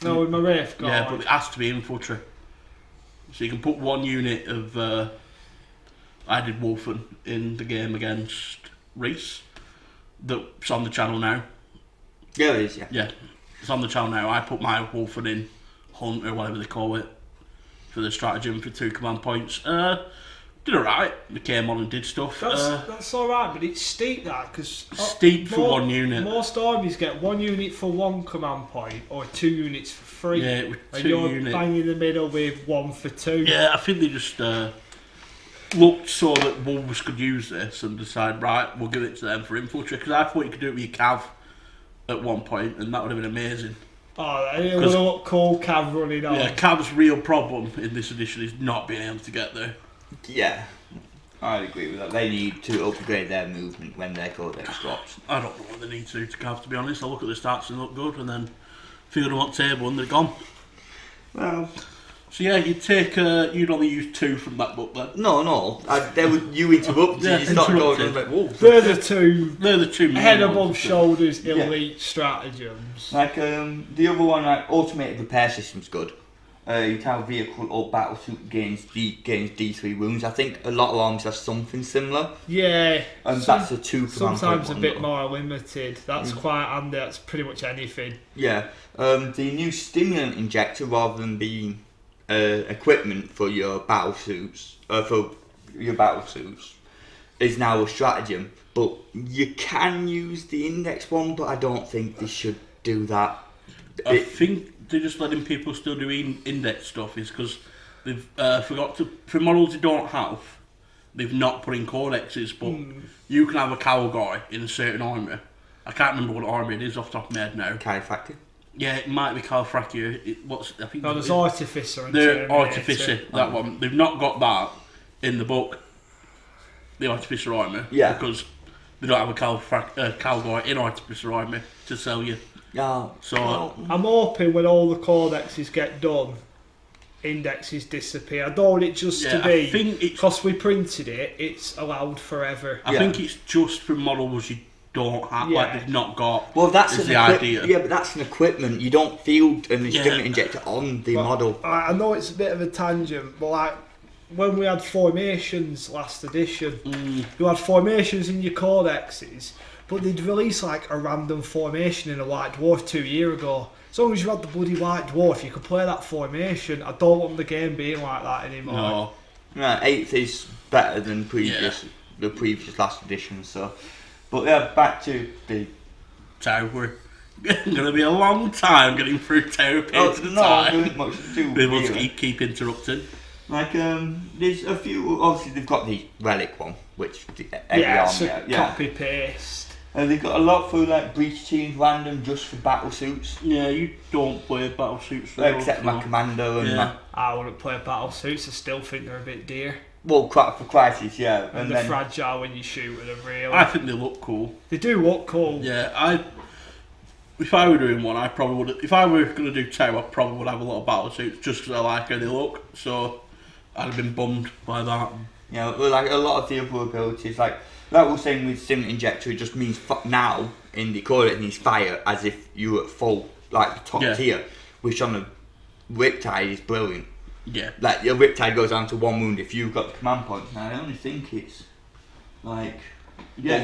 [SPEAKER 2] with my Wraith Guard.
[SPEAKER 1] Yeah, but it has to be infantry. So you can put 1 unit of... I did Wolfen in the game against Reece. That's on the channel now.
[SPEAKER 3] Yeah, it is, yeah.
[SPEAKER 1] Yeah, it's on the channel now. I put my Wolfen in hunt, or whatever they call it, for the stratagem for 2 command points. Did alright. They came on and did stuff.
[SPEAKER 2] That's alright, but it's steep that, because...
[SPEAKER 1] Steep for 1 unit.
[SPEAKER 2] Most armies get 1 unit for 1 command point, or 2 units for 3.
[SPEAKER 1] Yeah, with 2
[SPEAKER 2] and you're
[SPEAKER 1] units.
[SPEAKER 2] bang in the middle with 1 for 2.
[SPEAKER 1] Yeah, I think they just looked so that Wolves could use this and decide, right, we'll give it to them for infantry, because I thought you could do it with your cav at one point, and that would have been amazing.
[SPEAKER 2] Oh, it would have looked cool, cav running on.
[SPEAKER 1] Yeah, cav's real problem in this edition is not being able to get there.
[SPEAKER 3] Yeah, I'd agree with that. They need to upgrade their movement when their codex drops.
[SPEAKER 1] I don't know what they need to cav, to be honest. I look at the stats and they look good, and then figure them on table and they're gone.
[SPEAKER 3] Well...
[SPEAKER 1] So yeah, you'd only use 2 from that book then.
[SPEAKER 3] No, you interrupted.
[SPEAKER 1] Yeah,
[SPEAKER 3] You started going
[SPEAKER 1] interrupted.
[SPEAKER 3] like, whoa.
[SPEAKER 2] They're the two
[SPEAKER 1] main
[SPEAKER 2] head
[SPEAKER 1] ones,
[SPEAKER 2] above
[SPEAKER 1] I think.
[SPEAKER 2] shoulders elite stratagems.
[SPEAKER 3] Like the other one, like automated repair system's good. You can have vehicle or battlesuit gains D3 wounds. I think a lot of armies have something similar.
[SPEAKER 2] Yeah,
[SPEAKER 3] And that's a 2 command
[SPEAKER 2] sometimes
[SPEAKER 3] point
[SPEAKER 2] a bit
[SPEAKER 3] one,
[SPEAKER 2] more limited. That's quite handy. That's pretty much anything.
[SPEAKER 3] Yeah. The new stimulant injector, rather than being equipment for your battlesuits, is now a stratagem. But you can use the index one, but I don't think they should do that.
[SPEAKER 1] I think they're just letting people still do index stuff is because they've forgot to, for models they don't have, they've not put in codexes, but you can have a cowl guy in a certain army. I can't remember what army it is off the top of my head now.
[SPEAKER 3] Chiropractic.
[SPEAKER 1] Yeah, it might be Calfracchia. I think
[SPEAKER 2] No, there's Artificer and
[SPEAKER 1] the
[SPEAKER 2] Terminator.
[SPEAKER 1] Artificer, that one. They've not got that in the book, the Artificer army, because they don't have a cowl guy in Artificer army to sell you.
[SPEAKER 3] Yeah.
[SPEAKER 1] So
[SPEAKER 2] I'm hoping when all the codexes get done, indexes disappear. I don't want it just to be, because we printed it, it's allowed forever.
[SPEAKER 1] I think it's just for models you don't have, like they've not got.
[SPEAKER 3] Well, that's
[SPEAKER 1] the idea.
[SPEAKER 3] Yeah, but that's an equipment. You don't field an stimulant injector on the model.
[SPEAKER 2] I know it's a bit of a tangent, but like when we had formations last edition, you had formations in your codexes, but they'd release like a random formation in a White Dwarf 2 years ago. As long as you had the bloody White Dwarf, you could play that formation. I don't want the game being like that anymore.
[SPEAKER 1] No.
[SPEAKER 3] Right, 8th is better than the previous last edition, so. But yeah, back to the
[SPEAKER 1] Tower. Going to be a long time getting through Tower Page at a time.
[SPEAKER 3] Much to do.
[SPEAKER 1] We will keep interrupting.
[SPEAKER 3] Like, there's a few. Obviously, they've got the relic one, which every army.
[SPEAKER 2] Copy paste.
[SPEAKER 3] They've got a lot for like breach teams, random, just for battle suits.
[SPEAKER 1] Yeah, you don't play battle suits
[SPEAKER 3] Except my commando and my.
[SPEAKER 2] I wouldn't play battle suits. I still think they're a bit dear.
[SPEAKER 3] Well, for Crisis, yeah.
[SPEAKER 2] And they're fragile when you shoot with them, really.
[SPEAKER 1] I think they look cool.
[SPEAKER 2] They do look cool.
[SPEAKER 1] Yeah, if I were doing one, I probably would. If I were going to do 2, I probably would have a lot of battle suits just because I like how they look. So I'd have been bummed by that.
[SPEAKER 3] Yeah, like a lot of the other abilities, like we were saying with Stimulant Injector, it just means now in the core it means fire as if you were at full, like the top tier, which on a Riptide is brilliant.
[SPEAKER 1] Yeah.
[SPEAKER 3] Like your Riptide goes down to 1 wound if you've got the command point. Now I only think it's like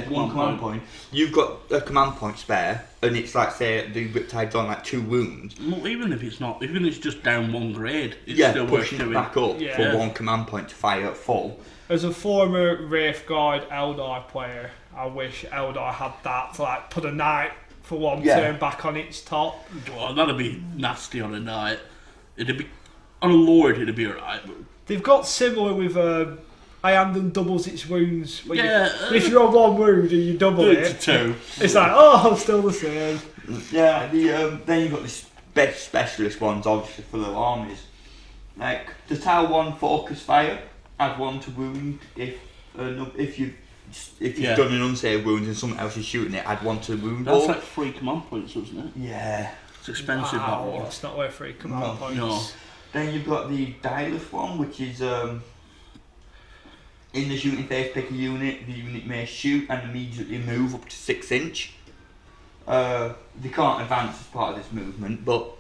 [SPEAKER 3] one command point. You've got a command point spare, and it's like say the Riptide's on like 2 wounds.
[SPEAKER 1] Well, even if it's just down 1 grade, it's still worth
[SPEAKER 3] pushing
[SPEAKER 1] doing.
[SPEAKER 3] it back up for 1 command point to fire at full.
[SPEAKER 2] As a former Wraith Guard Eldar player, I wish Eldar had that to like put a knight for 1 turn back on its top.
[SPEAKER 1] Well, that'd be nasty on a knight. It'd be on a lord, it'd be alright.
[SPEAKER 2] They've got similar with Iandon doubles its wounds. If you're on 1 wound and you double it,
[SPEAKER 1] to 2.
[SPEAKER 2] It's like, oh, I'm still the same.
[SPEAKER 3] Yeah, then you've got the specialist ones, obviously, for the armies. Like, the Tower 1 Focus Fire, add 1 to wound if if you've
[SPEAKER 1] Yeah.
[SPEAKER 3] done an unsaved wound and someone else is shooting it, I'd want to wound
[SPEAKER 1] That's
[SPEAKER 3] ball.
[SPEAKER 1] like 3 command points, wasn't it?
[SPEAKER 3] Yeah.
[SPEAKER 1] It's expensive, that
[SPEAKER 2] Wow,
[SPEAKER 1] one.
[SPEAKER 2] that's not worth 3 command points.
[SPEAKER 1] No.
[SPEAKER 3] Then you've got the dialist one, which is in the shooting phase, pick a unit. The unit may shoot and immediately move up to 6 inch. They can't advance as part of this movement, but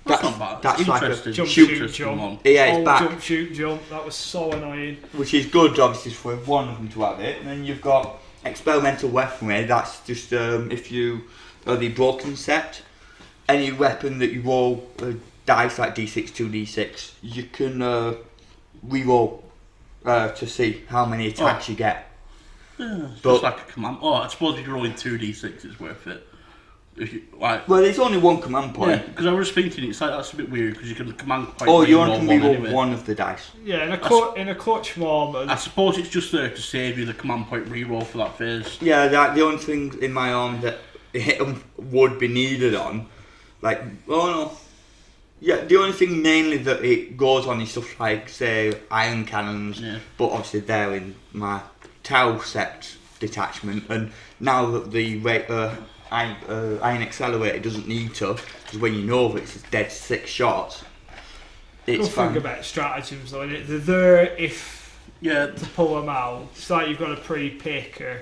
[SPEAKER 1] That's not bad.
[SPEAKER 3] That's
[SPEAKER 1] It's
[SPEAKER 3] like a
[SPEAKER 1] interesting.
[SPEAKER 2] jump,
[SPEAKER 1] Shoot
[SPEAKER 2] shoot,
[SPEAKER 1] interesting
[SPEAKER 2] jump.
[SPEAKER 1] one.
[SPEAKER 3] yeah, it's
[SPEAKER 2] Oh,
[SPEAKER 3] back,
[SPEAKER 2] jump, shoot, jump. That was so annoying.
[SPEAKER 3] which is good, obviously, for one of them to have it. And then you've got experimental weaponry. That's just if you are the broken set, any weapon that you roll dice like d6, 2d6, you can re-roll to see how many attacks you get.
[SPEAKER 1] Yeah, it's
[SPEAKER 3] But-
[SPEAKER 1] just like a command. Oh, I suppose if you're rolling 2d6, it's worth it. If you like,
[SPEAKER 3] Well, it's only one command point.
[SPEAKER 1] yeah, because I was thinking it's like that's a bit weird because you can command point.
[SPEAKER 3] Or you only
[SPEAKER 1] re-roll
[SPEAKER 3] can
[SPEAKER 1] one
[SPEAKER 3] re-roll
[SPEAKER 1] anyway.
[SPEAKER 3] one of the dice.
[SPEAKER 2] Yeah, in a clutch moment.
[SPEAKER 1] I suppose it's just there to save you the command point re-roll for that phase.
[SPEAKER 3] Yeah, the only thing in my arm that would be needed on, like, oh no. Yeah, the only thing mainly that it goes on is stuff like, say, iron cannons,
[SPEAKER 1] Yeah.
[SPEAKER 3] but obviously they're in my Tau set detachment, and now that the iron accelerator doesn't need to, because when you know that it's dead 6 shots, it's
[SPEAKER 2] Good
[SPEAKER 3] fine.
[SPEAKER 2] thing about stratagems though, innit? They're there if
[SPEAKER 1] Yeah,
[SPEAKER 2] to pull them out. It's like you've got to pre-pick or...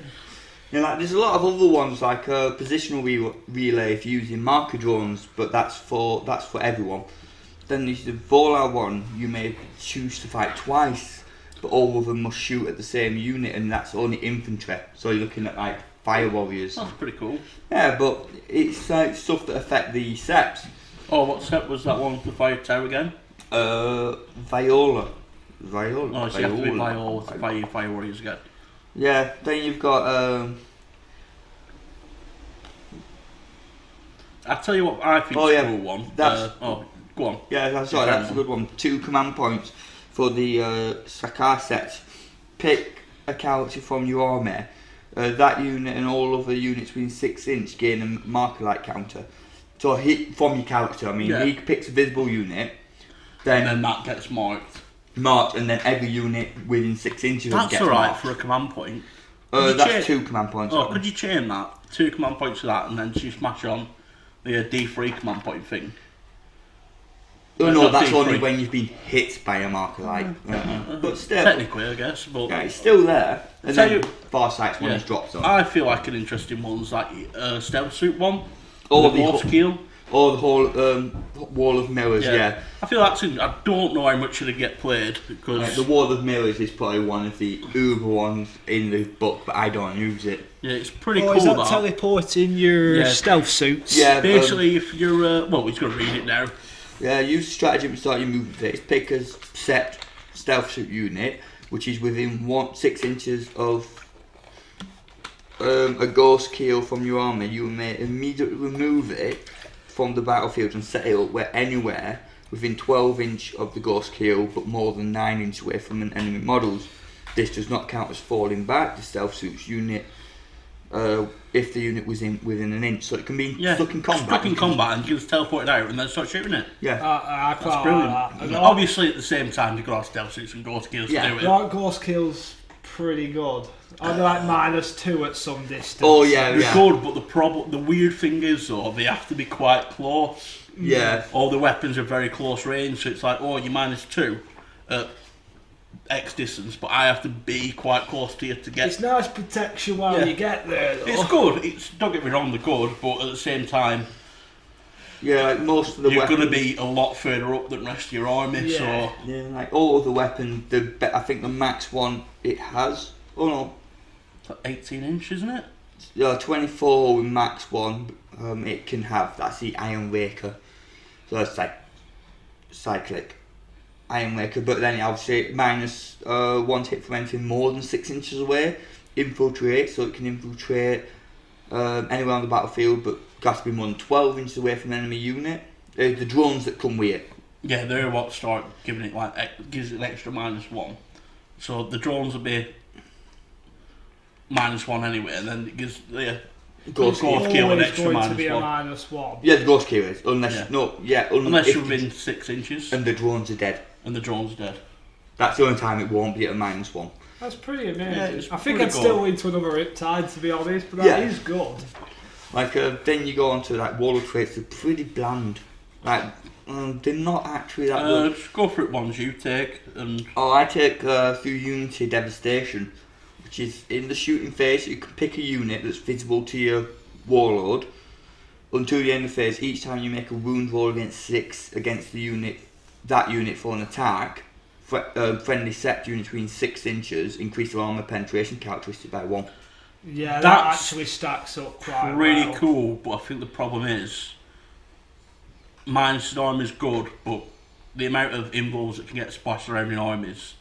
[SPEAKER 3] Yeah, like there's a lot of other ones like positional relay if using marker drones, but that's for everyone. Then there's the Volar one. You may choose to fight twice, but all of them must shoot at the same unit, and that's only infantry. So you're looking at like fire warriors.
[SPEAKER 1] that's pretty cool.
[SPEAKER 3] Yeah, but it's like stuff that affect the sets.
[SPEAKER 1] Oh, what set was that one? The fire tower again?
[SPEAKER 3] Viola.
[SPEAKER 1] Oh, so you have to be Viola to fire warriors again.
[SPEAKER 3] Yeah. Then you've got
[SPEAKER 1] I'll tell you what I think
[SPEAKER 3] Oh,
[SPEAKER 1] is
[SPEAKER 3] yeah,
[SPEAKER 1] a cool one.
[SPEAKER 3] that's-
[SPEAKER 1] Go on.
[SPEAKER 3] Yeah, that's right. That's a good one. 2 command points for the Sakar set. Pick a character from your army. That unit and all other units within 6 inch gain a marker light counter. So hit from your character. I mean,
[SPEAKER 1] Yeah.
[SPEAKER 3] he picks a visible unit,
[SPEAKER 1] And
[SPEAKER 3] then
[SPEAKER 1] then that gets marked.
[SPEAKER 3] marked, and then every unit within 6 inches of him
[SPEAKER 1] That's
[SPEAKER 3] gets
[SPEAKER 1] alright
[SPEAKER 3] marked.
[SPEAKER 1] for a command point. Could you
[SPEAKER 3] That's
[SPEAKER 1] change-
[SPEAKER 3] 2 command points.
[SPEAKER 1] Oh, could you chain that? 2 command points to that, and then you smash on the D3 command point thing.
[SPEAKER 3] Oh no,
[SPEAKER 1] not
[SPEAKER 3] that's
[SPEAKER 1] D3.
[SPEAKER 3] only when you've been hit by a marker light. But still,
[SPEAKER 1] Technically, I guess, but
[SPEAKER 3] yeah, it's still there. And
[SPEAKER 1] Tell
[SPEAKER 3] then
[SPEAKER 1] you-
[SPEAKER 3] Farsight's one
[SPEAKER 1] yeah.
[SPEAKER 3] is dropped on.
[SPEAKER 1] I feel like an interesting one's like stealth suit one.
[SPEAKER 3] Or
[SPEAKER 1] the
[SPEAKER 3] the
[SPEAKER 1] horse keel.
[SPEAKER 3] Or the whole wall of mirrors, yeah.
[SPEAKER 1] I feel that's. I don't know how much it'll get played because
[SPEAKER 3] Like, the wall of mirrors is probably one of the uber ones in the book, but I don't use it.
[SPEAKER 1] yeah, it's pretty
[SPEAKER 2] Oh,
[SPEAKER 1] cool.
[SPEAKER 2] is that
[SPEAKER 1] that.
[SPEAKER 2] teleporting your
[SPEAKER 1] Yeah.
[SPEAKER 2] stealth suits?
[SPEAKER 3] Yeah,
[SPEAKER 1] Basically, if you're well, he's going to read it now.
[SPEAKER 3] Yeah, use strategy to start your movement phase. Pick a set stealth suit unit, which is within 6 inches of a ghost keel from your army. You may immediately remove it from the battlefield and set it up anywhere within 12 inch of the ghost keel, but more than 9 inch away from an enemy models. This does not count as falling back. The stealth suits unit. If the unit was within an inch, so it can be stuck in combat.
[SPEAKER 1] Stuck in combat, and you can just teleport it out and then start shooting it.
[SPEAKER 3] Yeah.
[SPEAKER 2] I
[SPEAKER 1] That's
[SPEAKER 2] quite
[SPEAKER 1] brilliant.
[SPEAKER 2] like that.
[SPEAKER 1] And obviously, at the same time, you've got our stealth suits and ghost kills
[SPEAKER 3] Yeah.
[SPEAKER 1] to do it.
[SPEAKER 2] Dark Ghost Kill's pretty good. Are they like -2 at some distance?
[SPEAKER 3] Oh yeah,
[SPEAKER 1] They're
[SPEAKER 3] yeah.
[SPEAKER 1] good, but the weird thing is though, they have to be quite close.
[SPEAKER 3] Yeah.
[SPEAKER 1] All the weapons are very close range, so it's like, oh, you're -2 at X distance, but I have to be quite close to you to get.
[SPEAKER 2] It's nice protection while
[SPEAKER 1] Yeah.
[SPEAKER 2] you get there, though.
[SPEAKER 1] It's good. Don't get me wrong, they're good, but at the same time,
[SPEAKER 3] Yeah, like most of the
[SPEAKER 1] you're
[SPEAKER 3] weapons.
[SPEAKER 1] going to be a lot further up than the rest of your army.
[SPEAKER 2] Yeah.
[SPEAKER 1] So
[SPEAKER 3] Yeah, like all of the weapons, I think the max one it has. Oh no,
[SPEAKER 1] it's like 18 inch, isn't it?
[SPEAKER 3] 24 with max one. It can have. That's the Iron Raker. So it's like cyclic Iron Raker, but then obviously minus 1 hit from anything more than 6 inches away. Infiltrate, so it can infiltrate anywhere on the battlefield, but has to be more than 12 inches away from an enemy unit. The drones that come with it.
[SPEAKER 1] Yeah, they're what start giving it gives it an extra -1. So the drones will be -1 anyway, and then it gives
[SPEAKER 3] Ghost
[SPEAKER 1] Ghost
[SPEAKER 2] Always
[SPEAKER 1] kill an extra
[SPEAKER 2] going to be a
[SPEAKER 1] -1.
[SPEAKER 2] -1.
[SPEAKER 3] Yeah, the ghost killers. Unless
[SPEAKER 1] Unless
[SPEAKER 3] if
[SPEAKER 1] you're within 6 inches
[SPEAKER 3] and the drones are dead.
[SPEAKER 1] and the drone's dead.
[SPEAKER 3] That's the only time it won't be at a -1.
[SPEAKER 2] That's pretty amazing.
[SPEAKER 1] Yeah, it's
[SPEAKER 2] I think
[SPEAKER 1] pretty
[SPEAKER 2] I'd
[SPEAKER 1] good.
[SPEAKER 2] still into another Riptide, to be honest, but that is good.
[SPEAKER 3] Like then you go on to like warlord traits. They're pretty bland. Like they're not actually that good.
[SPEAKER 1] Just go for it ones you take, and
[SPEAKER 3] I take through Unity Devastation, which is in the shooting phase. You can pick a unit that's visible to your warlord until the end of the phase. Each time you make a wound roll against 6 against the unit, that unit for an attack. Friendly set units within 6 inches increase their armor penetration characteristic by 1.
[SPEAKER 2] Yeah, that
[SPEAKER 1] That's
[SPEAKER 2] actually stacks up quite
[SPEAKER 1] really
[SPEAKER 2] well.
[SPEAKER 1] cool. But I think the problem is, minus arm is good, but the amount of invulns that can get splashed around in armies.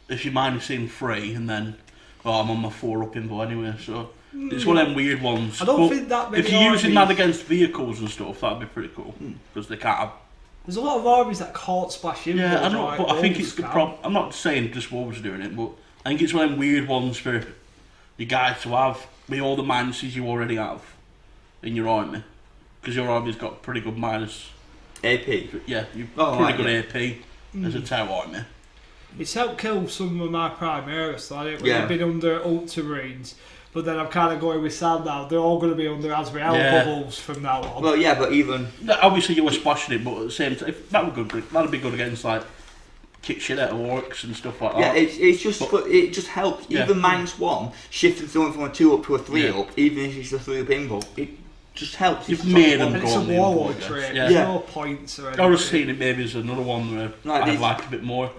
[SPEAKER 1] If you minus in 3 and then, I'm on my 4 up invul anyway, so it's one of them weird ones.
[SPEAKER 2] I don't
[SPEAKER 1] But
[SPEAKER 2] think that many
[SPEAKER 1] if you're using that
[SPEAKER 2] armies-
[SPEAKER 1] against vehicles and stuff, that'd be pretty cool because they can't have.
[SPEAKER 2] There's a lot of armies that can't splash in.
[SPEAKER 1] Yeah, I know,
[SPEAKER 2] like
[SPEAKER 1] but I think
[SPEAKER 2] wolves
[SPEAKER 1] it's the
[SPEAKER 2] can.
[SPEAKER 1] problem. I'm not saying just wolves are doing it, but I think it's one of them weird ones for you guys to have with all the minuses you already have in your army, because your army's got pretty good minus.
[SPEAKER 3] AP.
[SPEAKER 1] Yeah, you've
[SPEAKER 3] Oh,
[SPEAKER 1] pretty
[SPEAKER 3] right,
[SPEAKER 1] good
[SPEAKER 3] yeah.
[SPEAKER 1] AP as a tower army.
[SPEAKER 2] It's helped kill some of my Primaris, though. When
[SPEAKER 3] Yeah.
[SPEAKER 2] they've been under Ultramarines, but then I'm kind of going with Sam now. They're all going to be under Azrael
[SPEAKER 1] Yeah.
[SPEAKER 2] bubbles from now on.
[SPEAKER 3] Well, yeah, but even
[SPEAKER 1] Obviously, you were splashing it, but at the same time, if that would good. That'd be good against like kick shit out of orcs and stuff like
[SPEAKER 3] yeah,
[SPEAKER 1] that.
[SPEAKER 3] it's just it just helps.
[SPEAKER 1] Yeah.
[SPEAKER 3] Even -1 shifting someone from a 2 up to a 3
[SPEAKER 1] Yeah.
[SPEAKER 3] up, even if it's a 3 up invul, it just helps.
[SPEAKER 1] You've
[SPEAKER 3] It's
[SPEAKER 1] made
[SPEAKER 3] something-
[SPEAKER 1] them
[SPEAKER 2] and
[SPEAKER 1] go
[SPEAKER 2] it's a
[SPEAKER 1] on the
[SPEAKER 2] warlord
[SPEAKER 1] invul,
[SPEAKER 2] trait.
[SPEAKER 1] yes.
[SPEAKER 2] There's
[SPEAKER 1] Yeah.
[SPEAKER 2] no points or
[SPEAKER 1] I
[SPEAKER 2] anything.
[SPEAKER 1] was seeing it maybe as another one where
[SPEAKER 3] Like
[SPEAKER 1] I'd
[SPEAKER 3] this-
[SPEAKER 1] like a bit more.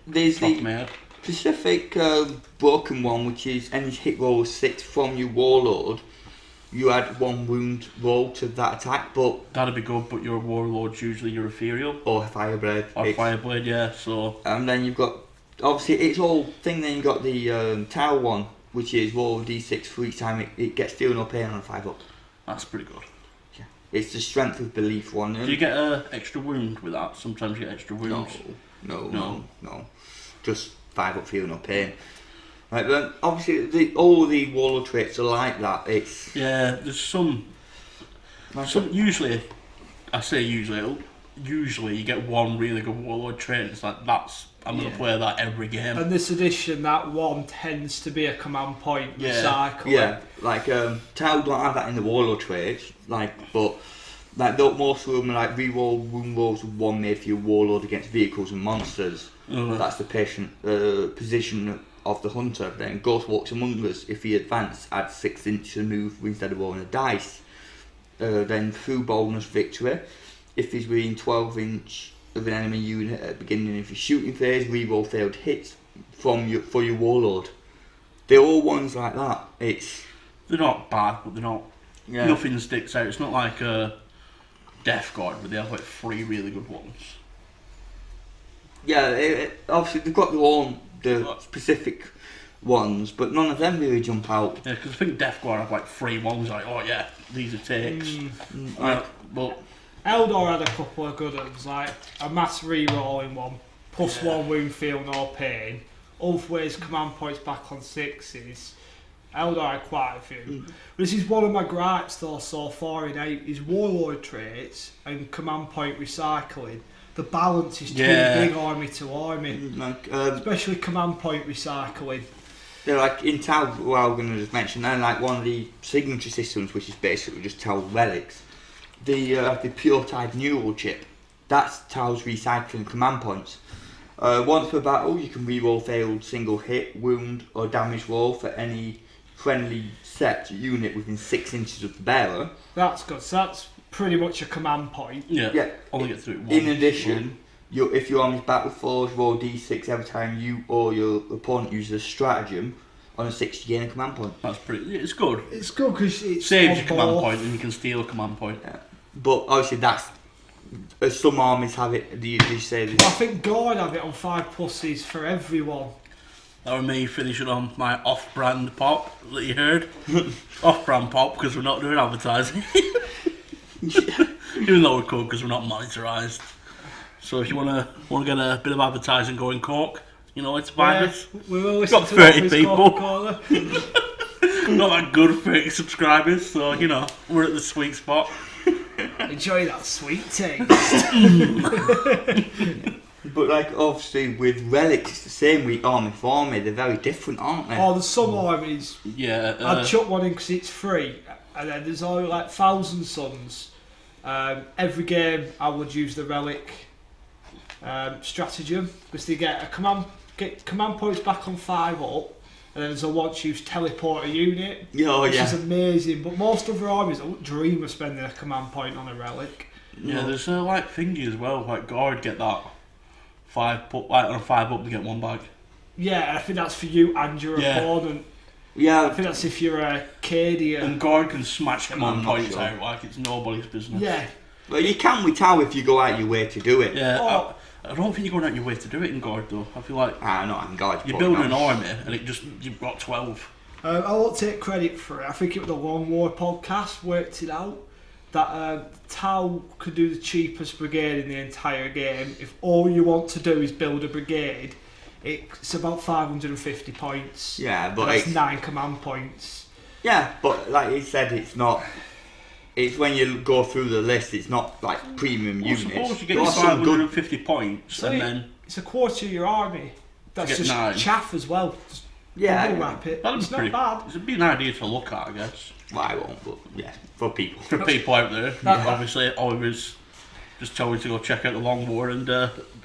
[SPEAKER 3] There's
[SPEAKER 1] Top of
[SPEAKER 3] the
[SPEAKER 1] my head.
[SPEAKER 3] specific broken one, which is any hit roll of 6 from your warlord. You add 1 wound roll to that attack, but
[SPEAKER 1] That'd be good, but your warlord's usually your ethereal
[SPEAKER 3] or fireblade.
[SPEAKER 1] or
[SPEAKER 3] It's-
[SPEAKER 1] fireblade, yeah. So
[SPEAKER 3] And then you've got obviously it's all thing. Then you've got the tower one, which is roll d6 for each time it gets dealing up pain on a 5 up.
[SPEAKER 1] that's pretty good.
[SPEAKER 3] It's the strength of belief one.
[SPEAKER 1] Do you get an extra wound with that? Sometimes you get extra wounds.
[SPEAKER 3] No. Just 5 up feeling no pain. Right, but obviously all the warlord traits are like that. It's
[SPEAKER 1] Yeah, there's some. Usually, I say usually you get one really good warlord trait. And it's like I'm gonna
[SPEAKER 2] Yeah.
[SPEAKER 1] play that every game.
[SPEAKER 2] And this edition, that one tends to be a command point
[SPEAKER 1] Yeah.
[SPEAKER 2] cycle.
[SPEAKER 3] yeah, like Tau don't have that in the warlord traits. But most of them are like reroll wound rolls with 1 made for your warlord against vehicles and monsters. That's the position of the hunter. Then Ghost walks among us. If he advances, adds 6 inches to move instead of rolling a dice. Then through boldness victory. If he's within 12 inch of an enemy unit at the beginning of your shooting phase, reroll failed hits for your warlord. They're all ones like that.
[SPEAKER 1] They're not bad, but they're not.
[SPEAKER 3] Yeah.
[SPEAKER 1] Nothing sticks out. It's not like a Death Guard where they have like 3 really good ones.
[SPEAKER 3] Yeah, obviously they've got the specific ones, but none of them really jump out.
[SPEAKER 1] Yeah, because I think Death Guard have like 3 ones. Like, oh yeah, these are takes. But
[SPEAKER 2] Eldor had a couple of good ones, like a mass re-rolling one, plus 1 wound, feel no pain. Otherwise, command points back on 6s. Eldor had quite a few. This is one of my gripes though so far in 8 is warlord traits and command point recycling. The balance is too big army to army, especially command point recycling.
[SPEAKER 3] They're like in Tau, what I was going to just mention, they're like one of the signature systems, which is basically just Tau relics. The pure type neural chip, that's Tau's recycling command points. Once per battle, you can reroll failed single hit, wound, or damage roll for any friendly set unit within 6 inches of the bearer.
[SPEAKER 2] That's good. So that's pretty much a command point.
[SPEAKER 1] yeah, only get through it once.
[SPEAKER 3] In addition, if your army's battle force, roll d6 every time you or your opponent uses a stratagem. On a 6 to gain a command point.
[SPEAKER 1] That's pretty. It's good.
[SPEAKER 2] It's good because it
[SPEAKER 1] Saves your command point, and you can steal a command point.
[SPEAKER 3] Yeah. But obviously that's some armies have it. Do you say this?
[SPEAKER 2] I think God have it on 5+s for everyone.
[SPEAKER 1] That was me finishing on my off-brand pop that you heard. Off-brand pop because we're not doing advertising. Even though we're cool because we're not monetarised. So if you wanna get a bit of advertising going, Cork, you know it's find us.
[SPEAKER 2] We will
[SPEAKER 1] Got
[SPEAKER 2] listen to
[SPEAKER 1] 30
[SPEAKER 2] Office
[SPEAKER 1] people.
[SPEAKER 2] Coca-Cola.
[SPEAKER 1] Not that good 30 subscribers, so you know we're at the sweet spot.
[SPEAKER 2] Enjoy that sweet taste.
[SPEAKER 3] But like obviously with relics, it's the same with army farming. They're very different, aren't they?
[SPEAKER 2] Oh, there's some armies.
[SPEAKER 1] Yeah.
[SPEAKER 2] I'd chuck one in because it's free, and then there's only like Thousand Suns. Every game I would use the relic stratagem because they get command points back on 5 up, and then there's a once use teleport a unit, which is amazing. But most other armies, I wouldn't dream of spending a command point on a relic.
[SPEAKER 1] Yeah, there's like thingy as well. Like guard get that 5 put like on a 5 up to get 1 back.
[SPEAKER 2] Yeah, I think that's for you and your opponent.
[SPEAKER 3] Yeah,
[SPEAKER 2] I think that's if you're a Cadia.
[SPEAKER 1] And guard can smash command points out like it's nobody's business.
[SPEAKER 2] Yeah.
[SPEAKER 3] Well, you can with Tau if you go out your way to do it.
[SPEAKER 1] Yeah. I don't think you're going out your way to do it in guard though. I feel like
[SPEAKER 3] not in guard.
[SPEAKER 1] you're building an army and you've got 12.
[SPEAKER 2] I won't take credit for it. I think it was the Long War podcast worked it out that Tau could do the cheapest brigade in the entire game. If all you want to do is build a brigade, it's about 550 points.
[SPEAKER 3] Yeah, but
[SPEAKER 2] that's 9 command points.
[SPEAKER 3] Yeah, but like he said, it's not. It's when you go through the list, it's not like premium units.
[SPEAKER 1] Suppose you get 550 points
[SPEAKER 2] so
[SPEAKER 1] and then
[SPEAKER 2] it's a quarter of your army. That's just
[SPEAKER 1] 9.
[SPEAKER 2] chaff as well. Just wrap it.
[SPEAKER 1] That'd
[SPEAKER 2] It's
[SPEAKER 1] be
[SPEAKER 2] not bad.
[SPEAKER 1] It'd be an idea to look at, I guess.
[SPEAKER 3] Well, I won't, but yeah, for people.
[SPEAKER 1] For people out there, obviously, I was just telling you to go check out the Long War and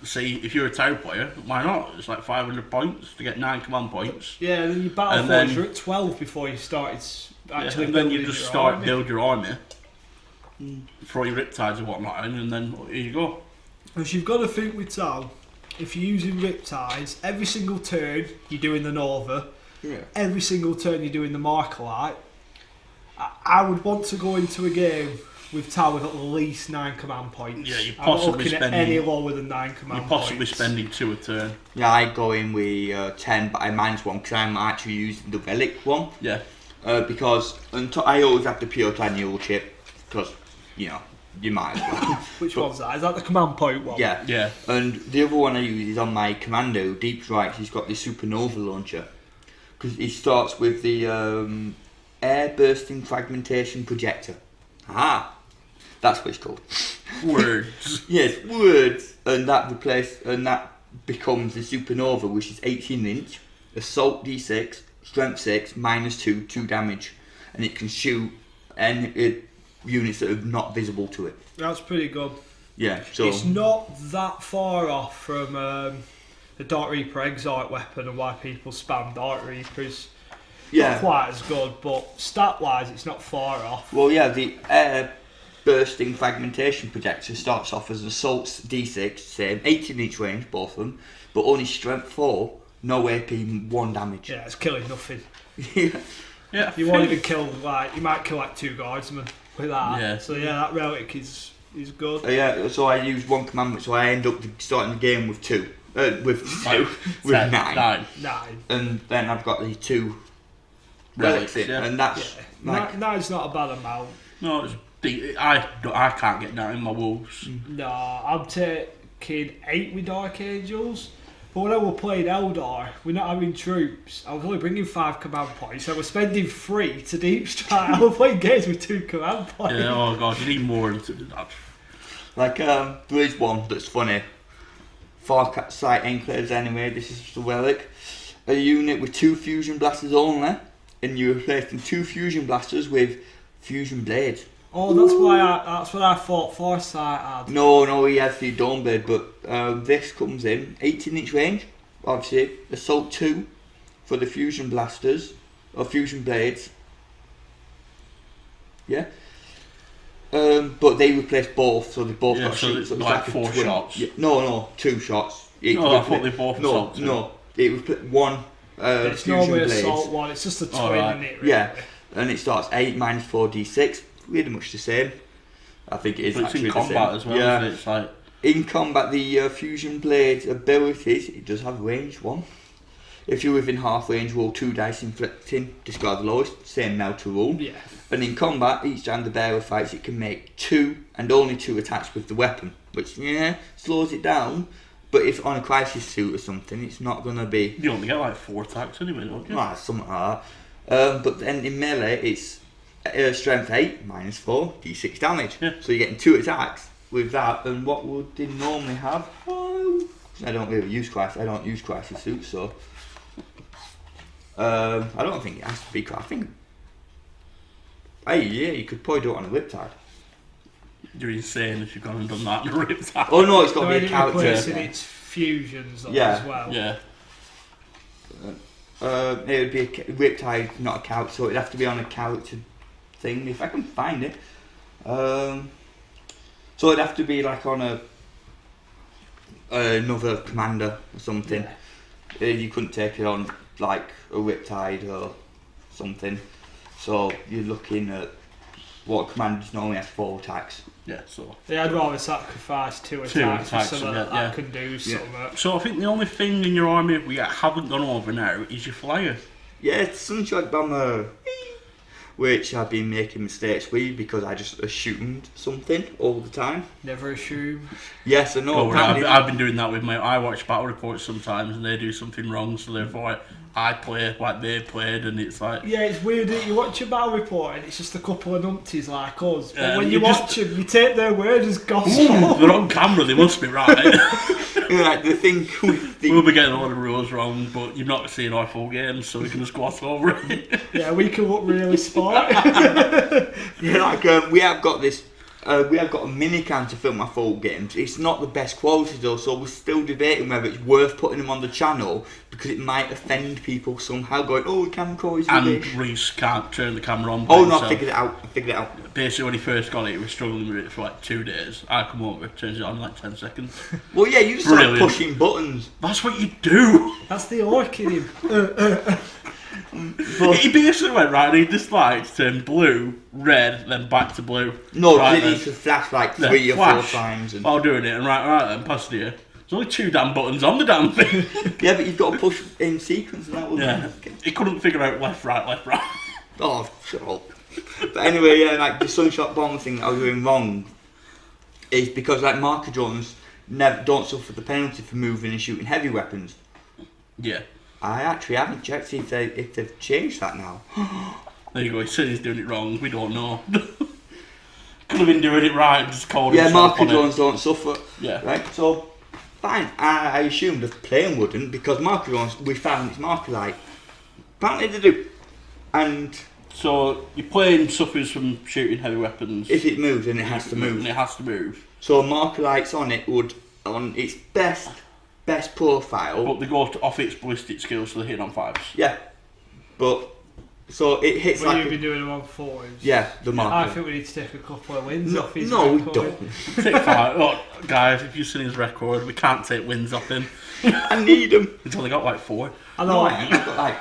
[SPEAKER 1] see if you're a Tau player. Why not? It's like 500 points to get 9 command points.
[SPEAKER 2] Yeah, and then your battle force are at 12 before you started actually
[SPEAKER 1] and then you
[SPEAKER 2] building
[SPEAKER 1] just
[SPEAKER 2] your
[SPEAKER 1] start
[SPEAKER 2] army.
[SPEAKER 1] build your army, throw your riptides and whatnot in, and then here you go.
[SPEAKER 2] Because you've got to think with Tau, if you're using riptides, every single turn you're doing the Nova, every single turn you're doing the Markalite. I would want to go into a game with Tau with at least 9 command points.
[SPEAKER 1] Yeah, you're
[SPEAKER 2] I'm
[SPEAKER 1] possibly
[SPEAKER 2] not looking
[SPEAKER 1] spending
[SPEAKER 2] at any lower than 9 command
[SPEAKER 1] You're possibly
[SPEAKER 2] points.
[SPEAKER 1] spending 2 a turn.
[SPEAKER 3] Yeah, I go in with 10, but I manage one because I'm actually using the relic one.
[SPEAKER 1] Yeah.
[SPEAKER 3] Because I always have the pure annual chip because you might as well.
[SPEAKER 2] Which one's that? Is that the command point one?
[SPEAKER 3] Yeah.
[SPEAKER 1] Yeah.
[SPEAKER 3] And the other one I use is on my commando, Deep Strike. He's got the supernova launcher because he starts with the air bursting fragmentation projector. Aha, that's what it's called.
[SPEAKER 1] Words.
[SPEAKER 3] Yes, words, and that becomes the supernova, which is 18-inch, assault D6, strength 6, -2, 2 damage, and it can shoot any units that are not visible to it.
[SPEAKER 2] That's pretty good.
[SPEAKER 3] Yeah, so
[SPEAKER 2] It's not that far off from the Dark Reaper Exarch weapon and why people spam Dark Reapers. Not quite as good, but stat-wise it's not far off.
[SPEAKER 3] Well, yeah, the air bursting fragmentation projector starts off as assault D6, same 18-inch range, both of them, but only strength 4, no AP, 1 damage.
[SPEAKER 2] Yeah, it's killing nothing.
[SPEAKER 1] Yeah.
[SPEAKER 2] You won't even kill you might kill 2 guardsmen with that.
[SPEAKER 1] Yeah.
[SPEAKER 2] So yeah, that relic is good.
[SPEAKER 3] Yeah, so I use 1 commandment, so I end up starting the game with 2. With 9.
[SPEAKER 1] 9.
[SPEAKER 3] And then I've got the 2 relics in, and that's
[SPEAKER 2] Nine's not a bad amount.
[SPEAKER 1] No, I can't get 9 in my wolves.
[SPEAKER 2] No, I'm taking 8 with Dark Angels. But when I was playing Eldar, we're not having troops. I was only bringing 5 command points. I was spending 3 to deep strike. I was playing games with 2 command points.
[SPEAKER 1] Yeah, oh god, you need more than that.
[SPEAKER 3] like there is one that's funny. Far sight enclaves anyway. This is just a relic. A unit with 2 fusion blasters only, and you're replacing 2 fusion blasters with fusion blades.
[SPEAKER 2] Oh, that's what I thought Foresight had.
[SPEAKER 3] No, he has the dome blade, but this comes in 18-inch range. Obviously, assault 2 for the fusion blasters or fusion blades. Yeah. But they replace both, so they both got shots.
[SPEAKER 1] So it's like 4 shots.
[SPEAKER 3] Yeah, no, 2 shots.
[SPEAKER 1] I thought they both assault.
[SPEAKER 3] No, it was one
[SPEAKER 2] it's
[SPEAKER 3] fusion
[SPEAKER 2] normally
[SPEAKER 3] blades.
[SPEAKER 2] assault 1. It's just a twin,
[SPEAKER 3] Right.
[SPEAKER 2] isn't it? Really?
[SPEAKER 3] Yeah, and it starts 8 -4 D6, pretty much the same. I think it is
[SPEAKER 1] But it's
[SPEAKER 3] actually
[SPEAKER 1] in
[SPEAKER 3] the
[SPEAKER 1] combat
[SPEAKER 3] same.
[SPEAKER 1] as well,
[SPEAKER 3] Yeah.
[SPEAKER 1] isn't it? It's like
[SPEAKER 3] In combat, the fusion blade abilities, it does have range 1. If you're within half range, roll 2 dice inflicting, discard the lowest, same now to roll.
[SPEAKER 2] Yeah.
[SPEAKER 3] And in combat, each time the bearer fights, it can make 2 and only 2 attacks with the weapon, which slows it down. But if on a crisis suit or something, it's not gonna be.
[SPEAKER 1] you only get like 4 attacks anyway, don't you?
[SPEAKER 3] Something like that. But then in melee, it's strength 8 -4 D6 damage.
[SPEAKER 1] Yeah.
[SPEAKER 3] So you're getting 2 attacks with that. And what would they normally have? I don't use crisis suits, so I don't think it has to be. I think, hey, yeah, you could probably do it on a Riptide.
[SPEAKER 1] You're insane if you've gone and done that in a Riptide.
[SPEAKER 3] Oh no, it's got to
[SPEAKER 2] So
[SPEAKER 3] be a
[SPEAKER 2] it
[SPEAKER 3] character.
[SPEAKER 2] replacing its fusions though,
[SPEAKER 3] Yeah.
[SPEAKER 2] as well.
[SPEAKER 1] Yeah.
[SPEAKER 3] It would be a Riptide, not a character, so it'd have to be on a character thing if I can find it. So it'd have to be like on another commander or something. You couldn't take it on like a Riptide or something. So you're looking at what commanders normally has 4 attacks.
[SPEAKER 1] Yeah, so.
[SPEAKER 2] Yeah, I'd rather sacrifice 2 attacks for something that can do something.
[SPEAKER 1] So I think the only thing in your army we haven't gone over now is your flyer.
[SPEAKER 3] Yeah, it's Sunshine Bomber, which I've been making mistakes with because I just assumed something all the time.
[SPEAKER 2] Never assume.
[SPEAKER 3] Yes, I know.
[SPEAKER 1] I've been doing that with I watch battle reports sometimes and they do something wrong, so therefore I play like they played, and it's like...
[SPEAKER 2] Yeah, it's weird that you watch a battle report and it's just a couple of numpties like us. But when
[SPEAKER 1] you
[SPEAKER 2] you watch them, you take their word as gospel.
[SPEAKER 1] They're on camera, they must be right.
[SPEAKER 3] Like the thing
[SPEAKER 1] We'll be getting a lot of rules wrong, but you've not seen our full games, so we can just gloss over it.
[SPEAKER 2] Yeah, we can look really smart.
[SPEAKER 3] Yeah, like we have got this. We have got a mini cam to film our full games. It's not the best quality though, so we're still debating whether it's worth putting them on the channel because it might offend people somehow. Going, oh, the camera quality.
[SPEAKER 1] And Reece can't turn the camera on.
[SPEAKER 3] Oh no, I figured it out.
[SPEAKER 1] Basically, when he first got it, he was struggling with it for like 2 days. I come over, turns it on in like 10 seconds.
[SPEAKER 3] Well, yeah, you just start pushing buttons.
[SPEAKER 1] That's what you do.
[SPEAKER 2] That's the orc in him.
[SPEAKER 1] He basically went right, and he just like turned blue, red, then back to blue.
[SPEAKER 3] No,
[SPEAKER 1] right,
[SPEAKER 3] it needs to flash like 3 or 4 times. And...
[SPEAKER 1] while doing it, and right then, pass to you. There's only 2 damn buttons on the damn thing.
[SPEAKER 3] Yeah, but you've got to push in sequence, and that was...
[SPEAKER 1] Yeah, he couldn't figure out left, right.
[SPEAKER 3] Oh, shut up. But anyway, yeah, like the Sunshot Bomber thing that I was doing wrong is because like marker drones don't suffer the penalty for moving and shooting heavy weapons.
[SPEAKER 1] Yeah.
[SPEAKER 3] I actually haven't checked if they've changed that now.
[SPEAKER 1] There you go, he said he's doing it wrong, we don't know. Could have been doing it right, just called
[SPEAKER 3] Yeah,
[SPEAKER 1] himself
[SPEAKER 3] marker
[SPEAKER 1] on
[SPEAKER 3] drones don't suffer.
[SPEAKER 1] Yeah.
[SPEAKER 3] Right, so fine. I assumed the plane wouldn't because marker drones, we found it's marker light. Apparently they do. And
[SPEAKER 1] so your plane suffers from shooting heavy weapons.
[SPEAKER 3] if it moves, then it has to move.
[SPEAKER 1] And it has to move.
[SPEAKER 3] So marker lights on it would, on its best profile.
[SPEAKER 1] But they go off its ballistic skills, so they're hitting on 5s.
[SPEAKER 3] Yeah, but so it hits
[SPEAKER 2] Well,
[SPEAKER 3] like
[SPEAKER 2] you've been doing them on 4s.
[SPEAKER 3] yeah, the marker.
[SPEAKER 2] I think we need to take a couple of wins off his
[SPEAKER 3] No, we
[SPEAKER 2] record.
[SPEAKER 3] don't.
[SPEAKER 1] Take 5. Oh, guys, if you've seen his record, we can't take wins off him.
[SPEAKER 3] I need them.
[SPEAKER 1] He's only got like 4.
[SPEAKER 2] I
[SPEAKER 3] No,
[SPEAKER 2] know.
[SPEAKER 3] I ain't. I've got like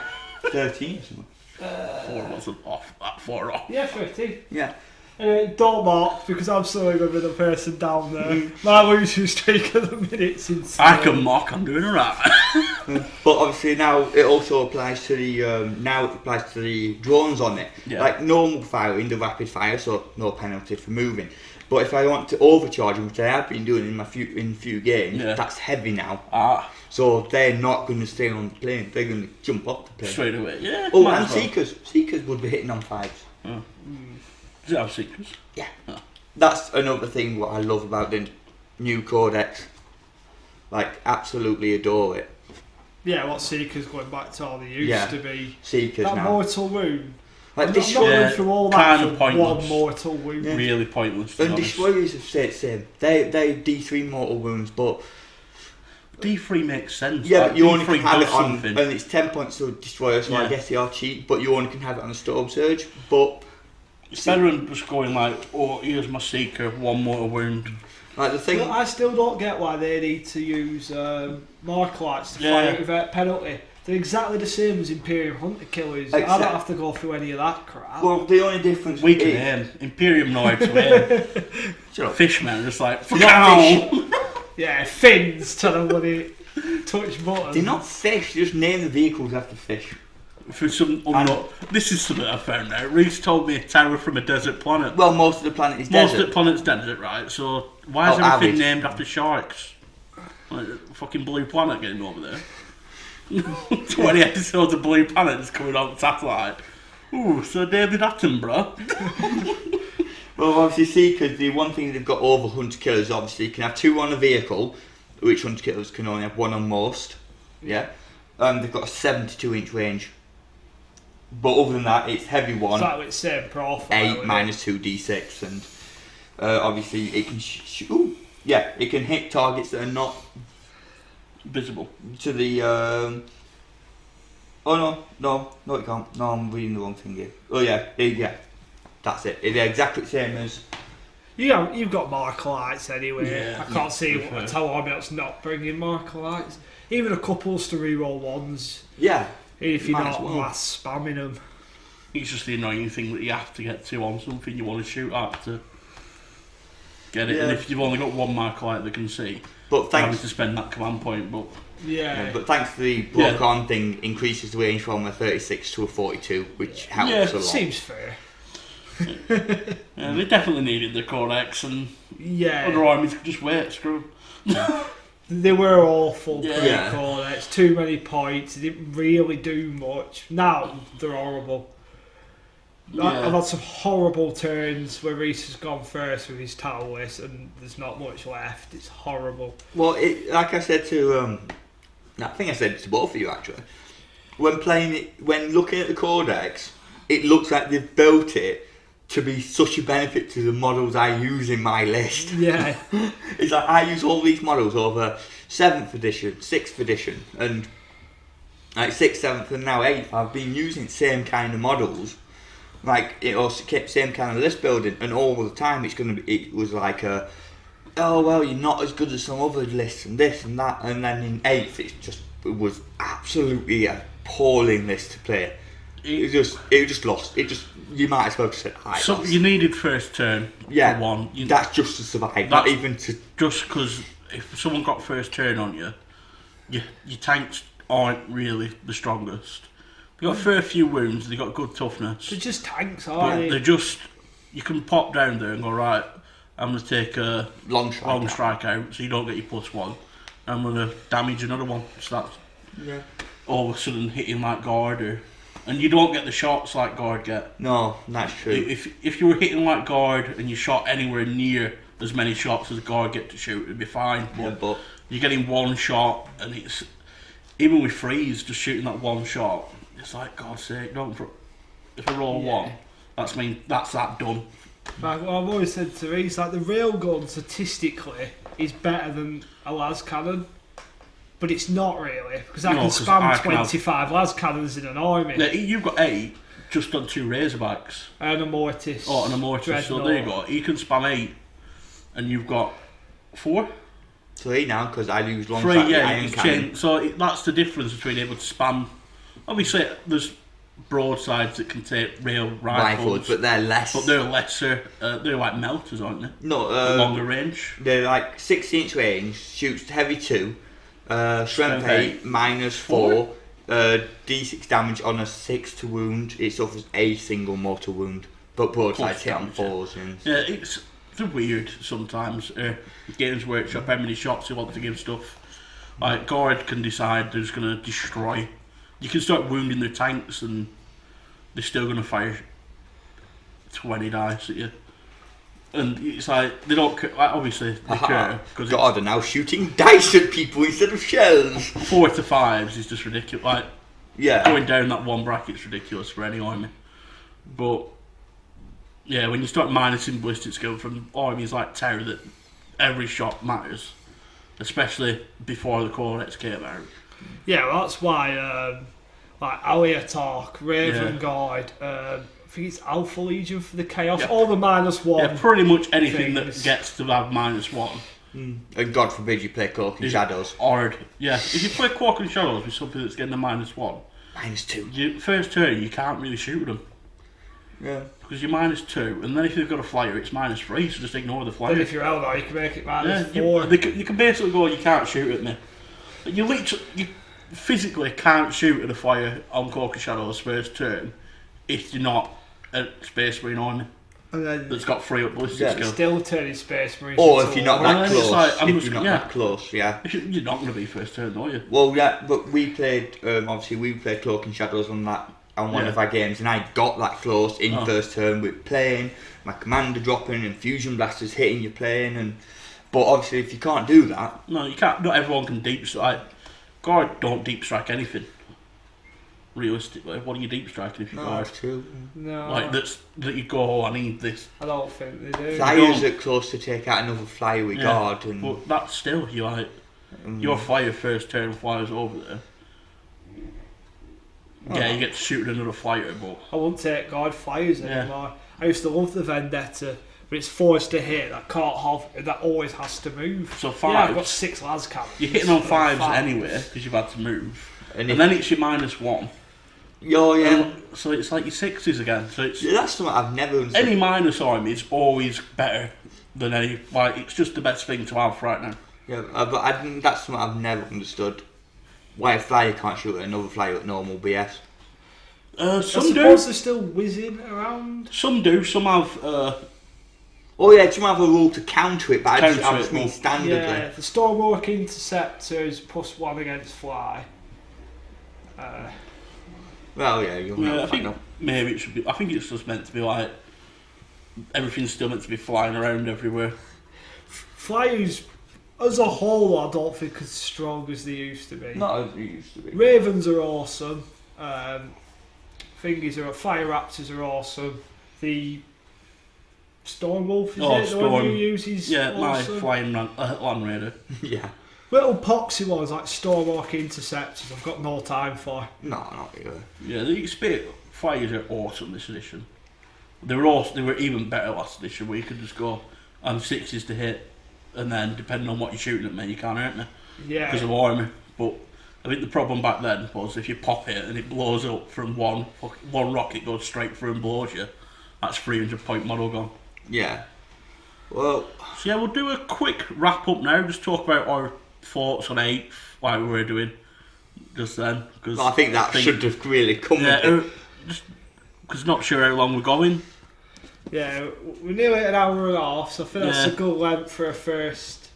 [SPEAKER 3] 13 or something.
[SPEAKER 1] 4 wasn't off. That 4 off.
[SPEAKER 2] Yeah, 50.
[SPEAKER 3] Yeah.
[SPEAKER 2] Don't mark because I'm still going to be the person down there. My losing streak at the minute's insane.
[SPEAKER 1] I can mock. I'm doing alright.
[SPEAKER 3] But obviously now it also applies to the drones on it.
[SPEAKER 1] Yeah.
[SPEAKER 3] Like normal firing, the rapid fire, so no penalty for moving. But if I want to overcharge them, which I have been doing in few games,
[SPEAKER 1] Yeah.
[SPEAKER 3] that's heavy now.
[SPEAKER 1] So
[SPEAKER 3] they're not going to stay on the plane. They're going to jump off the plane.
[SPEAKER 1] straight away. Yeah.
[SPEAKER 3] Oh,
[SPEAKER 1] might
[SPEAKER 3] and
[SPEAKER 1] as well.
[SPEAKER 3] Seekers. Seekers would be hitting on 5s.
[SPEAKER 1] Oh. Does it have secrets?
[SPEAKER 3] Yeah.
[SPEAKER 1] Oh.
[SPEAKER 3] That's another thing what I love about the new Codex. Like, absolutely adore it.
[SPEAKER 2] Yeah, what Seekers going back to all they used to be.
[SPEAKER 3] Seekers
[SPEAKER 2] That
[SPEAKER 3] now.
[SPEAKER 2] mortal wound.
[SPEAKER 3] Like
[SPEAKER 2] I'm not going through all that
[SPEAKER 1] kind
[SPEAKER 2] for
[SPEAKER 1] of pointless.
[SPEAKER 2] one mortal wound.
[SPEAKER 3] Yeah.
[SPEAKER 1] Really pointless. To
[SPEAKER 3] And
[SPEAKER 1] be honest.
[SPEAKER 3] Destroyers have stayed the same. They D3 mortal wounds, but
[SPEAKER 1] D3 makes sense.
[SPEAKER 3] yeah,
[SPEAKER 1] like,
[SPEAKER 3] but you only
[SPEAKER 1] D3
[SPEAKER 3] can have
[SPEAKER 1] does
[SPEAKER 3] it on,
[SPEAKER 1] something.
[SPEAKER 3] and it's 10 points to Destroyer, so I
[SPEAKER 1] Yeah.
[SPEAKER 3] guess they are cheap, but you only can have it on a Storm Surge. But
[SPEAKER 1] It's better than just going like, oh, here's my Seeker, 1 mortal wound.
[SPEAKER 3] like the thing,
[SPEAKER 2] Well, I still don't get why they need to use mark lights to
[SPEAKER 1] Yeah.
[SPEAKER 2] fire it without penalty. They're exactly the same as Imperium Hunter Killers. I don't
[SPEAKER 3] Except-
[SPEAKER 2] have to go through any of that crap.
[SPEAKER 3] well, the only difference
[SPEAKER 1] We can
[SPEAKER 3] is
[SPEAKER 1] aim. Imperium know how to aim.
[SPEAKER 3] Shut up.
[SPEAKER 1] Fishmen are just like, fuck
[SPEAKER 3] Not
[SPEAKER 1] ow.
[SPEAKER 2] Yeah, fins to the bloody touch button.
[SPEAKER 3] They're not fish. Just name the vehicles after fish.
[SPEAKER 1] For some unknown, this is something I found out. Reece told me a tower from a desert planet.
[SPEAKER 3] Well, most of the planet is
[SPEAKER 1] Most of
[SPEAKER 3] desert.
[SPEAKER 1] the planet's desert, right? So why is
[SPEAKER 3] Oh,
[SPEAKER 1] everything
[SPEAKER 3] arid.
[SPEAKER 1] named after sharks? Like fucking Blue Planet getting over there. 20 episodes of Blue Planet is coming on satellite. Ooh, so David Attenborough.
[SPEAKER 3] Well, obviously, Seekers, the one thing they've got over Hunter Killers, obviously, you can have 2 on a vehicle, which hunter killers can only have one on most. Yeah. They've got a 72-inch range. But other than that, it's heavy one.
[SPEAKER 2] It's like with the same profile.
[SPEAKER 3] 8 minus 2d6, and obviously it can it can hit targets that are not
[SPEAKER 1] visible
[SPEAKER 3] to the. Oh no, it can't. No, I'm reading the wrong thing here. Oh yeah, that's it. They're exactly the same as.
[SPEAKER 2] You've got Marker Lights anyway.
[SPEAKER 1] Yeah,
[SPEAKER 2] I can't see what tell army that's not bringing Marker Lights. Even a couples to reroll ones.
[SPEAKER 3] Yeah.
[SPEAKER 2] If you're not
[SPEAKER 3] well.
[SPEAKER 2] mass spamming them.
[SPEAKER 1] It's just the annoying thing that you have to get 2 on something you want to shoot at to get it.
[SPEAKER 3] Yeah.
[SPEAKER 1] And if you've only got one marker light that can see,
[SPEAKER 3] But
[SPEAKER 1] you're
[SPEAKER 3] thanks.
[SPEAKER 1] having to spend that command point. But
[SPEAKER 3] But thanks to the block on thing, increases the range from a 36 to a 42, which helps a lot.
[SPEAKER 2] Seems fair.
[SPEAKER 1] they definitely needed the Codex, and other armies could just wait. Screw 'em.
[SPEAKER 2] They were awful.
[SPEAKER 3] Yeah.
[SPEAKER 2] It's too many points. They didn't really do much. Now they're horrible. I've had some horrible turns where Reece has gone first with his towers and there's not much left. It's horrible.
[SPEAKER 3] Well, like I said to, I think I said it to both of you actually. When playing it, when looking at the Codex, it looks like they've built it to be such a benefit to the models I use in my list.
[SPEAKER 2] Yeah.
[SPEAKER 3] It's like I use all these models over 7th edition, 6th edition, and like 6th, 7th, and now 8th. I've been using the same kind of models, like same kind of list building, and all the time it was like oh well, you're not as good as some other lists and this and that, and then in 8th it was absolutely appalling list to play. It just lost. You might as well have said I
[SPEAKER 1] So
[SPEAKER 3] lost.
[SPEAKER 1] you needed first turn for one.
[SPEAKER 3] That's just to survive, not even to.
[SPEAKER 1] Just because if someone got first turn on you, your tanks aren't really the strongest. They got a fair few wounds. They got good toughness.
[SPEAKER 2] They're just tanks, aren't they?
[SPEAKER 1] They're just. You can pop down there and go, right, I'm going to take a
[SPEAKER 3] Long
[SPEAKER 1] strike out so you don't get your +1. I'm going to damage another one. So that's all of a sudden hitting like guard and you don't get the shots like guard get.
[SPEAKER 3] No, that's true.
[SPEAKER 1] If you were hitting like guard and you shot anywhere near as many shots as guard get to shoot, it'd be fine. But you're getting one shot, and it's even with freeze, just shooting that one shot. It's like, God's sake, don't. If I roll one, that's that done.
[SPEAKER 2] Like what I've always said to Reece, like the railgun statistically is better than a las cannon. But it's not really, because I can spam 25 las cannons in an army.
[SPEAKER 1] Yeah, you've got 8 just on 2 Razorbacks.
[SPEAKER 2] And a mortis.
[SPEAKER 1] Oh, and a mortis. So there you go. You can spam 8, and you've got 4?
[SPEAKER 3] 3 now, because I use long
[SPEAKER 1] 3,
[SPEAKER 3] iron cannon.
[SPEAKER 1] So that's the difference between able to spam. Obviously, there's broadsides that can take rail rifles,
[SPEAKER 3] but they're less.
[SPEAKER 1] But they're lesser. They're like melters, aren't they?
[SPEAKER 3] No,
[SPEAKER 1] longer range.
[SPEAKER 3] They're like 60-inch range, shoots heavy 2. Strength 8, -4, D6 damage on a 6 to wound. It suffers a single mortal wound, but broadsides hit on 4s.
[SPEAKER 1] They're weird sometimes. Games Workshop, how many shots you want to give stuff. Like guard can decide they're just going to destroy. You can start wounding their tanks, and they're still going to fire 20 dice at you. And it's like, they don't care, obviously they care.
[SPEAKER 3] God, are now shooting dice at people instead of shells.
[SPEAKER 1] 4 to 5s is just ridiculous. Like, going down that one bracket's ridiculous for any army. But, when you start minusing ballistic skill from armies like Terror, that every shot matters. Especially before the Codex came out.
[SPEAKER 2] Yeah, well, that's why, like, Aliatark, Raven Guard, I think it's Alpha Legion for the Chaos, all the -1.
[SPEAKER 1] Yeah, pretty much anything that gets to have -1.
[SPEAKER 3] And God forbid you play Cloak and Shadows.
[SPEAKER 1] Hard. Yeah, if you play Cloak and Shadows with something that's getting a -1.
[SPEAKER 3] -2.
[SPEAKER 1] First turn, you can't really shoot them.
[SPEAKER 3] Yeah.
[SPEAKER 1] Because you're -2, and then if you've got a flyer, it's -3, so just ignore the flyer.
[SPEAKER 2] Then if you're Eldar, you can make it -4.
[SPEAKER 1] You can basically go, you can't shoot at me. You physically can't shoot at a flyer on Cloak and Shadows first turn if you're not a Space Marine army that's got 3 up ballistic skill.
[SPEAKER 2] Still turning Space Marines.
[SPEAKER 3] Or if you're not that close.
[SPEAKER 1] That
[SPEAKER 3] close, yeah.
[SPEAKER 1] You're not going to be first turn, are you?
[SPEAKER 3] Well, yeah, but we played, obviously we played Cloak and Shadows on one of our games, and I got that close in first turn with playing, my commander dropping and fusion blasters hitting your plane, and But obviously, if you can't do that,
[SPEAKER 1] No, you can't. Not everyone can deep strike. Guard don't deep strike anything. Realistically, what are you deep striking if you guard?
[SPEAKER 3] that's true.
[SPEAKER 2] No,
[SPEAKER 1] Like that you go, oh, I need this.
[SPEAKER 2] I don't think they do.
[SPEAKER 3] Flyers are close to take out another flyer with guard, and
[SPEAKER 1] But that's still, you like, your flyer first turn flies over there. Yeah, you get to shoot another flyer, but
[SPEAKER 2] I won't take guard flyers anymore. I used to love the Vendetta, but it's forced to hit. That can't have. That always has to move.
[SPEAKER 1] So
[SPEAKER 2] Yeah, I've
[SPEAKER 1] fives,
[SPEAKER 2] got 6 las cannons.
[SPEAKER 1] you're hitting on
[SPEAKER 2] So
[SPEAKER 1] fives
[SPEAKER 2] five.
[SPEAKER 1] anyway because you've had to move,
[SPEAKER 3] and
[SPEAKER 1] and then it's your -1.
[SPEAKER 3] oh yeah,
[SPEAKER 1] So it's like your sixes again. So it's
[SPEAKER 3] yeah, that's something I've never understood.
[SPEAKER 1] any minus arm is always better than any. Like it's just the best thing to have right now.
[SPEAKER 3] Yeah, but I think that's something I've never understood. Why a flyer can't shoot at another flyer at normal BS.
[SPEAKER 2] I
[SPEAKER 1] Some
[SPEAKER 2] suppose
[SPEAKER 1] do.
[SPEAKER 2] they're still whizzing around.
[SPEAKER 1] Some do. Some have.
[SPEAKER 3] Oh yeah, do you have a rule to counter it? But I
[SPEAKER 1] Counter
[SPEAKER 3] just
[SPEAKER 1] it,
[SPEAKER 3] mean
[SPEAKER 1] well,
[SPEAKER 3] standardly.
[SPEAKER 2] Yeah, the Stormwalk Interceptor is +1 against fly.
[SPEAKER 3] Well, yeah, you'll
[SPEAKER 1] Yeah,
[SPEAKER 3] never
[SPEAKER 1] I
[SPEAKER 3] find
[SPEAKER 1] think
[SPEAKER 3] out.
[SPEAKER 1] maybe it should be. I think it's just meant to be like everything's still meant to be flying around everywhere.
[SPEAKER 2] Flyers, as a whole, I don't think as strong as they used to be.
[SPEAKER 3] Not as it used to be.
[SPEAKER 2] Ravens are awesome. Thingies are Fire Raptors are awesome. The Stormwolf is
[SPEAKER 1] Oh,
[SPEAKER 2] it the one
[SPEAKER 1] Storm.
[SPEAKER 2] you use? He's
[SPEAKER 1] Yeah, my
[SPEAKER 2] awesome.
[SPEAKER 1] flying Land Raider.
[SPEAKER 3] Yeah.
[SPEAKER 2] Little poxy ones like Stormwalk Interceptors. I've got no time for.
[SPEAKER 3] No, not really.
[SPEAKER 1] Yeah, the Spirit Flyers are awesome this edition. They were awesome. They were even better last edition where you could just go on 6s to hit, and then depending on what you're shooting at me, you can't hurt me
[SPEAKER 2] Yeah.
[SPEAKER 1] because of armour. But I think the problem back then was if you pop it and it blows up from one rocket goes straight through and blows you, that's 300-point model gone.
[SPEAKER 3] Yeah. Well,
[SPEAKER 1] So yeah, we'll do a quick wrap up now. Just talk about our thoughts on 8th, like we were doing just then. Cause
[SPEAKER 3] I think that should have really come
[SPEAKER 1] yeah,
[SPEAKER 3] with it.
[SPEAKER 1] just because not sure how long we're going.
[SPEAKER 2] Yeah, we're nearly an hour and a half, so I think that's
[SPEAKER 1] Yeah.
[SPEAKER 2] a good length for a first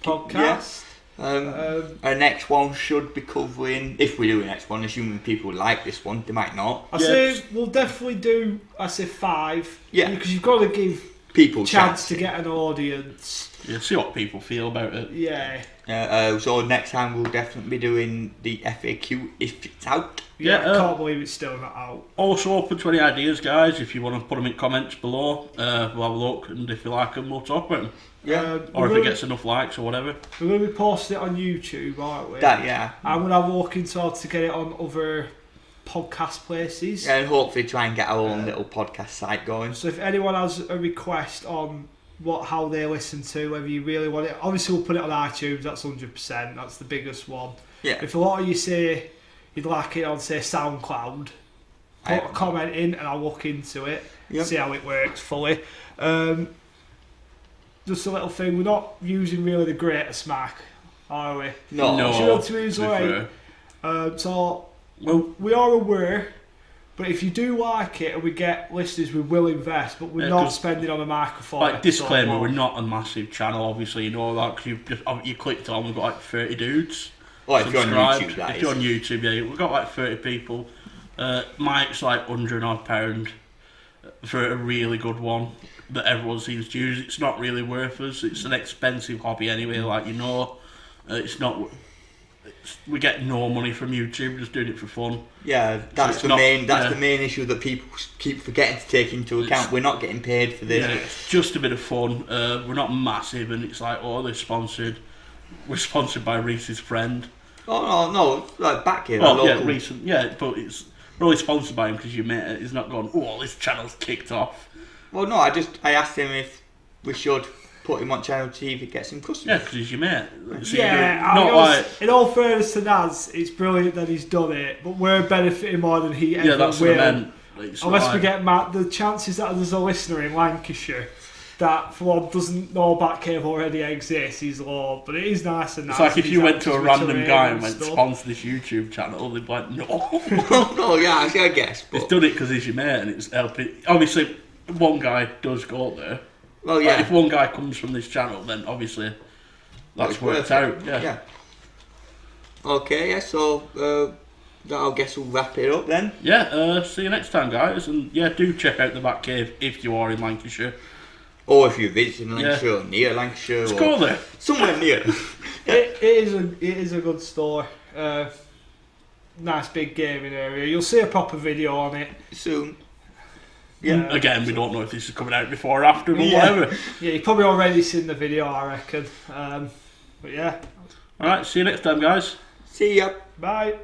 [SPEAKER 2] podcast.
[SPEAKER 3] Our next one should be covering, if we do the next one, assuming people like this one, they might not.
[SPEAKER 2] I
[SPEAKER 1] Yeah.
[SPEAKER 2] say we'll definitely do. I say 5.
[SPEAKER 3] Yeah.
[SPEAKER 2] because you've got to give
[SPEAKER 3] People
[SPEAKER 2] chance to get an audience.
[SPEAKER 1] Yeah, see what people feel about it.
[SPEAKER 2] Yeah.
[SPEAKER 3] So next time we'll definitely be doing the FAQ if it's out.
[SPEAKER 2] Yeah,
[SPEAKER 1] Yeah,
[SPEAKER 2] I can't believe it's still not out.
[SPEAKER 1] Also open to any ideas, guys. If you want to put them in comments below, we'll have a look, and if you like them, we'll talk about them.
[SPEAKER 3] Yeah.
[SPEAKER 1] Or if it gets enough likes or whatever.
[SPEAKER 2] We're going to be posting it on YouTube, aren't we?
[SPEAKER 3] That, yeah.
[SPEAKER 2] I'm going to have a look into how to get it on other podcast places.
[SPEAKER 3] And hopefully try and get our own little podcast site going.
[SPEAKER 2] So if anyone has a request on how they listen to, whether you really want it, obviously we'll put it on iTunes. That's 100%. That's the biggest one.
[SPEAKER 3] Yeah.
[SPEAKER 2] If a lot of you say you'd like it on, say, SoundCloud, put a comment in and I'll look into it,
[SPEAKER 3] Yep.
[SPEAKER 2] see how it works fully. Just a little thing, we're not using really the greatest Mac, are we?
[SPEAKER 3] No.
[SPEAKER 2] Sure to use
[SPEAKER 1] to be
[SPEAKER 2] alright.
[SPEAKER 1] fair.
[SPEAKER 2] So
[SPEAKER 1] Well,
[SPEAKER 2] we are aware, but if you do like it and we get listeners, we will invest, but we're
[SPEAKER 1] Yeah,
[SPEAKER 2] not
[SPEAKER 1] 'cause,
[SPEAKER 2] spending on a microphone.
[SPEAKER 1] like
[SPEAKER 2] episode
[SPEAKER 1] disclaimer,
[SPEAKER 2] one.
[SPEAKER 1] we're not a massive channel. Obviously, you know that because you clicked on. We've got like 30 dudes.
[SPEAKER 3] Or if you're on
[SPEAKER 1] subscribed.
[SPEAKER 3] YouTube, that
[SPEAKER 1] If
[SPEAKER 3] is.
[SPEAKER 1] you're on YouTube, yeah, we've got like 30 people. Mike's like £100 for a really good one that everyone seems to use. It's not really worth us. It's an expensive hobby anyway, like you know. It's not. We get no money from YouTube. We're just doing it for fun.
[SPEAKER 3] Yeah, that's
[SPEAKER 1] it's
[SPEAKER 3] the
[SPEAKER 1] not-
[SPEAKER 3] main. That's
[SPEAKER 1] yeah.
[SPEAKER 3] the main issue that people keep forgetting to take into account. We're not getting paid for this.
[SPEAKER 1] Yeah, it's just a bit of fun. We're not massive, and it's like, oh, they're sponsored. We're sponsored by Reece's friend.
[SPEAKER 3] Oh no, like back here.
[SPEAKER 1] Oh,
[SPEAKER 3] local.
[SPEAKER 1] yeah, recent. Yeah, but it's we're only sponsored by him because you mate it. He's not going, oh, this channel's kicked off.
[SPEAKER 3] Well, no, I asked him if we should put him on channel to see if it gets him
[SPEAKER 1] Yeah,
[SPEAKER 3] customers.
[SPEAKER 1] because he's your mate. So
[SPEAKER 2] Yeah,
[SPEAKER 1] you're not like.
[SPEAKER 2] in all fairness to Naz, it's brilliant that he's done it, but we're benefiting more than he ever
[SPEAKER 1] Yeah, that's
[SPEAKER 2] will.
[SPEAKER 1] what I meant. It's not
[SPEAKER 2] Unless we
[SPEAKER 1] like-
[SPEAKER 2] get Matt, the chances that there's a listener in Lancashire that for one doesn't know Batcave already exists is low, but it is nice and nice.
[SPEAKER 1] It's like if
[SPEAKER 2] and
[SPEAKER 1] you
[SPEAKER 2] he's
[SPEAKER 1] went to a
[SPEAKER 2] actors
[SPEAKER 1] random
[SPEAKER 2] with
[SPEAKER 1] guy
[SPEAKER 2] terrain
[SPEAKER 1] and went,
[SPEAKER 2] stuff.
[SPEAKER 1] sponsor this YouTube channel, they'd be like, no.
[SPEAKER 3] No, yeah, I guess.
[SPEAKER 1] He's
[SPEAKER 3] But,
[SPEAKER 1] done it because he's your mate and it's helping. Obviously, one guy does go there.
[SPEAKER 3] well,
[SPEAKER 1] Like,
[SPEAKER 3] yeah.
[SPEAKER 1] if one guy comes from this channel, then obviously that's
[SPEAKER 3] It's
[SPEAKER 1] worked
[SPEAKER 3] worth
[SPEAKER 1] out.
[SPEAKER 3] it.
[SPEAKER 1] Yeah.
[SPEAKER 3] Okay, yeah. So that I guess we'll wrap it up then.
[SPEAKER 1] Yeah, see you next time, guys. And yeah, do check out the Batcave if you are in Lancashire.
[SPEAKER 3] Or if you're visiting Lancashire or near Lancashire,
[SPEAKER 1] Let's
[SPEAKER 3] or
[SPEAKER 1] go there.
[SPEAKER 3] somewhere near.
[SPEAKER 2] It is a good store. Nice big gaming area. You'll see a proper video on it
[SPEAKER 3] Soon.
[SPEAKER 2] Yeah.
[SPEAKER 1] Again, we don't know if this is coming out before or after, but
[SPEAKER 3] Yeah.
[SPEAKER 1] whatever.
[SPEAKER 2] Yeah, you've probably already seen the video, I reckon. But yeah,
[SPEAKER 1] Alright, see you next time, guys.
[SPEAKER 3] See ya.
[SPEAKER 2] bye.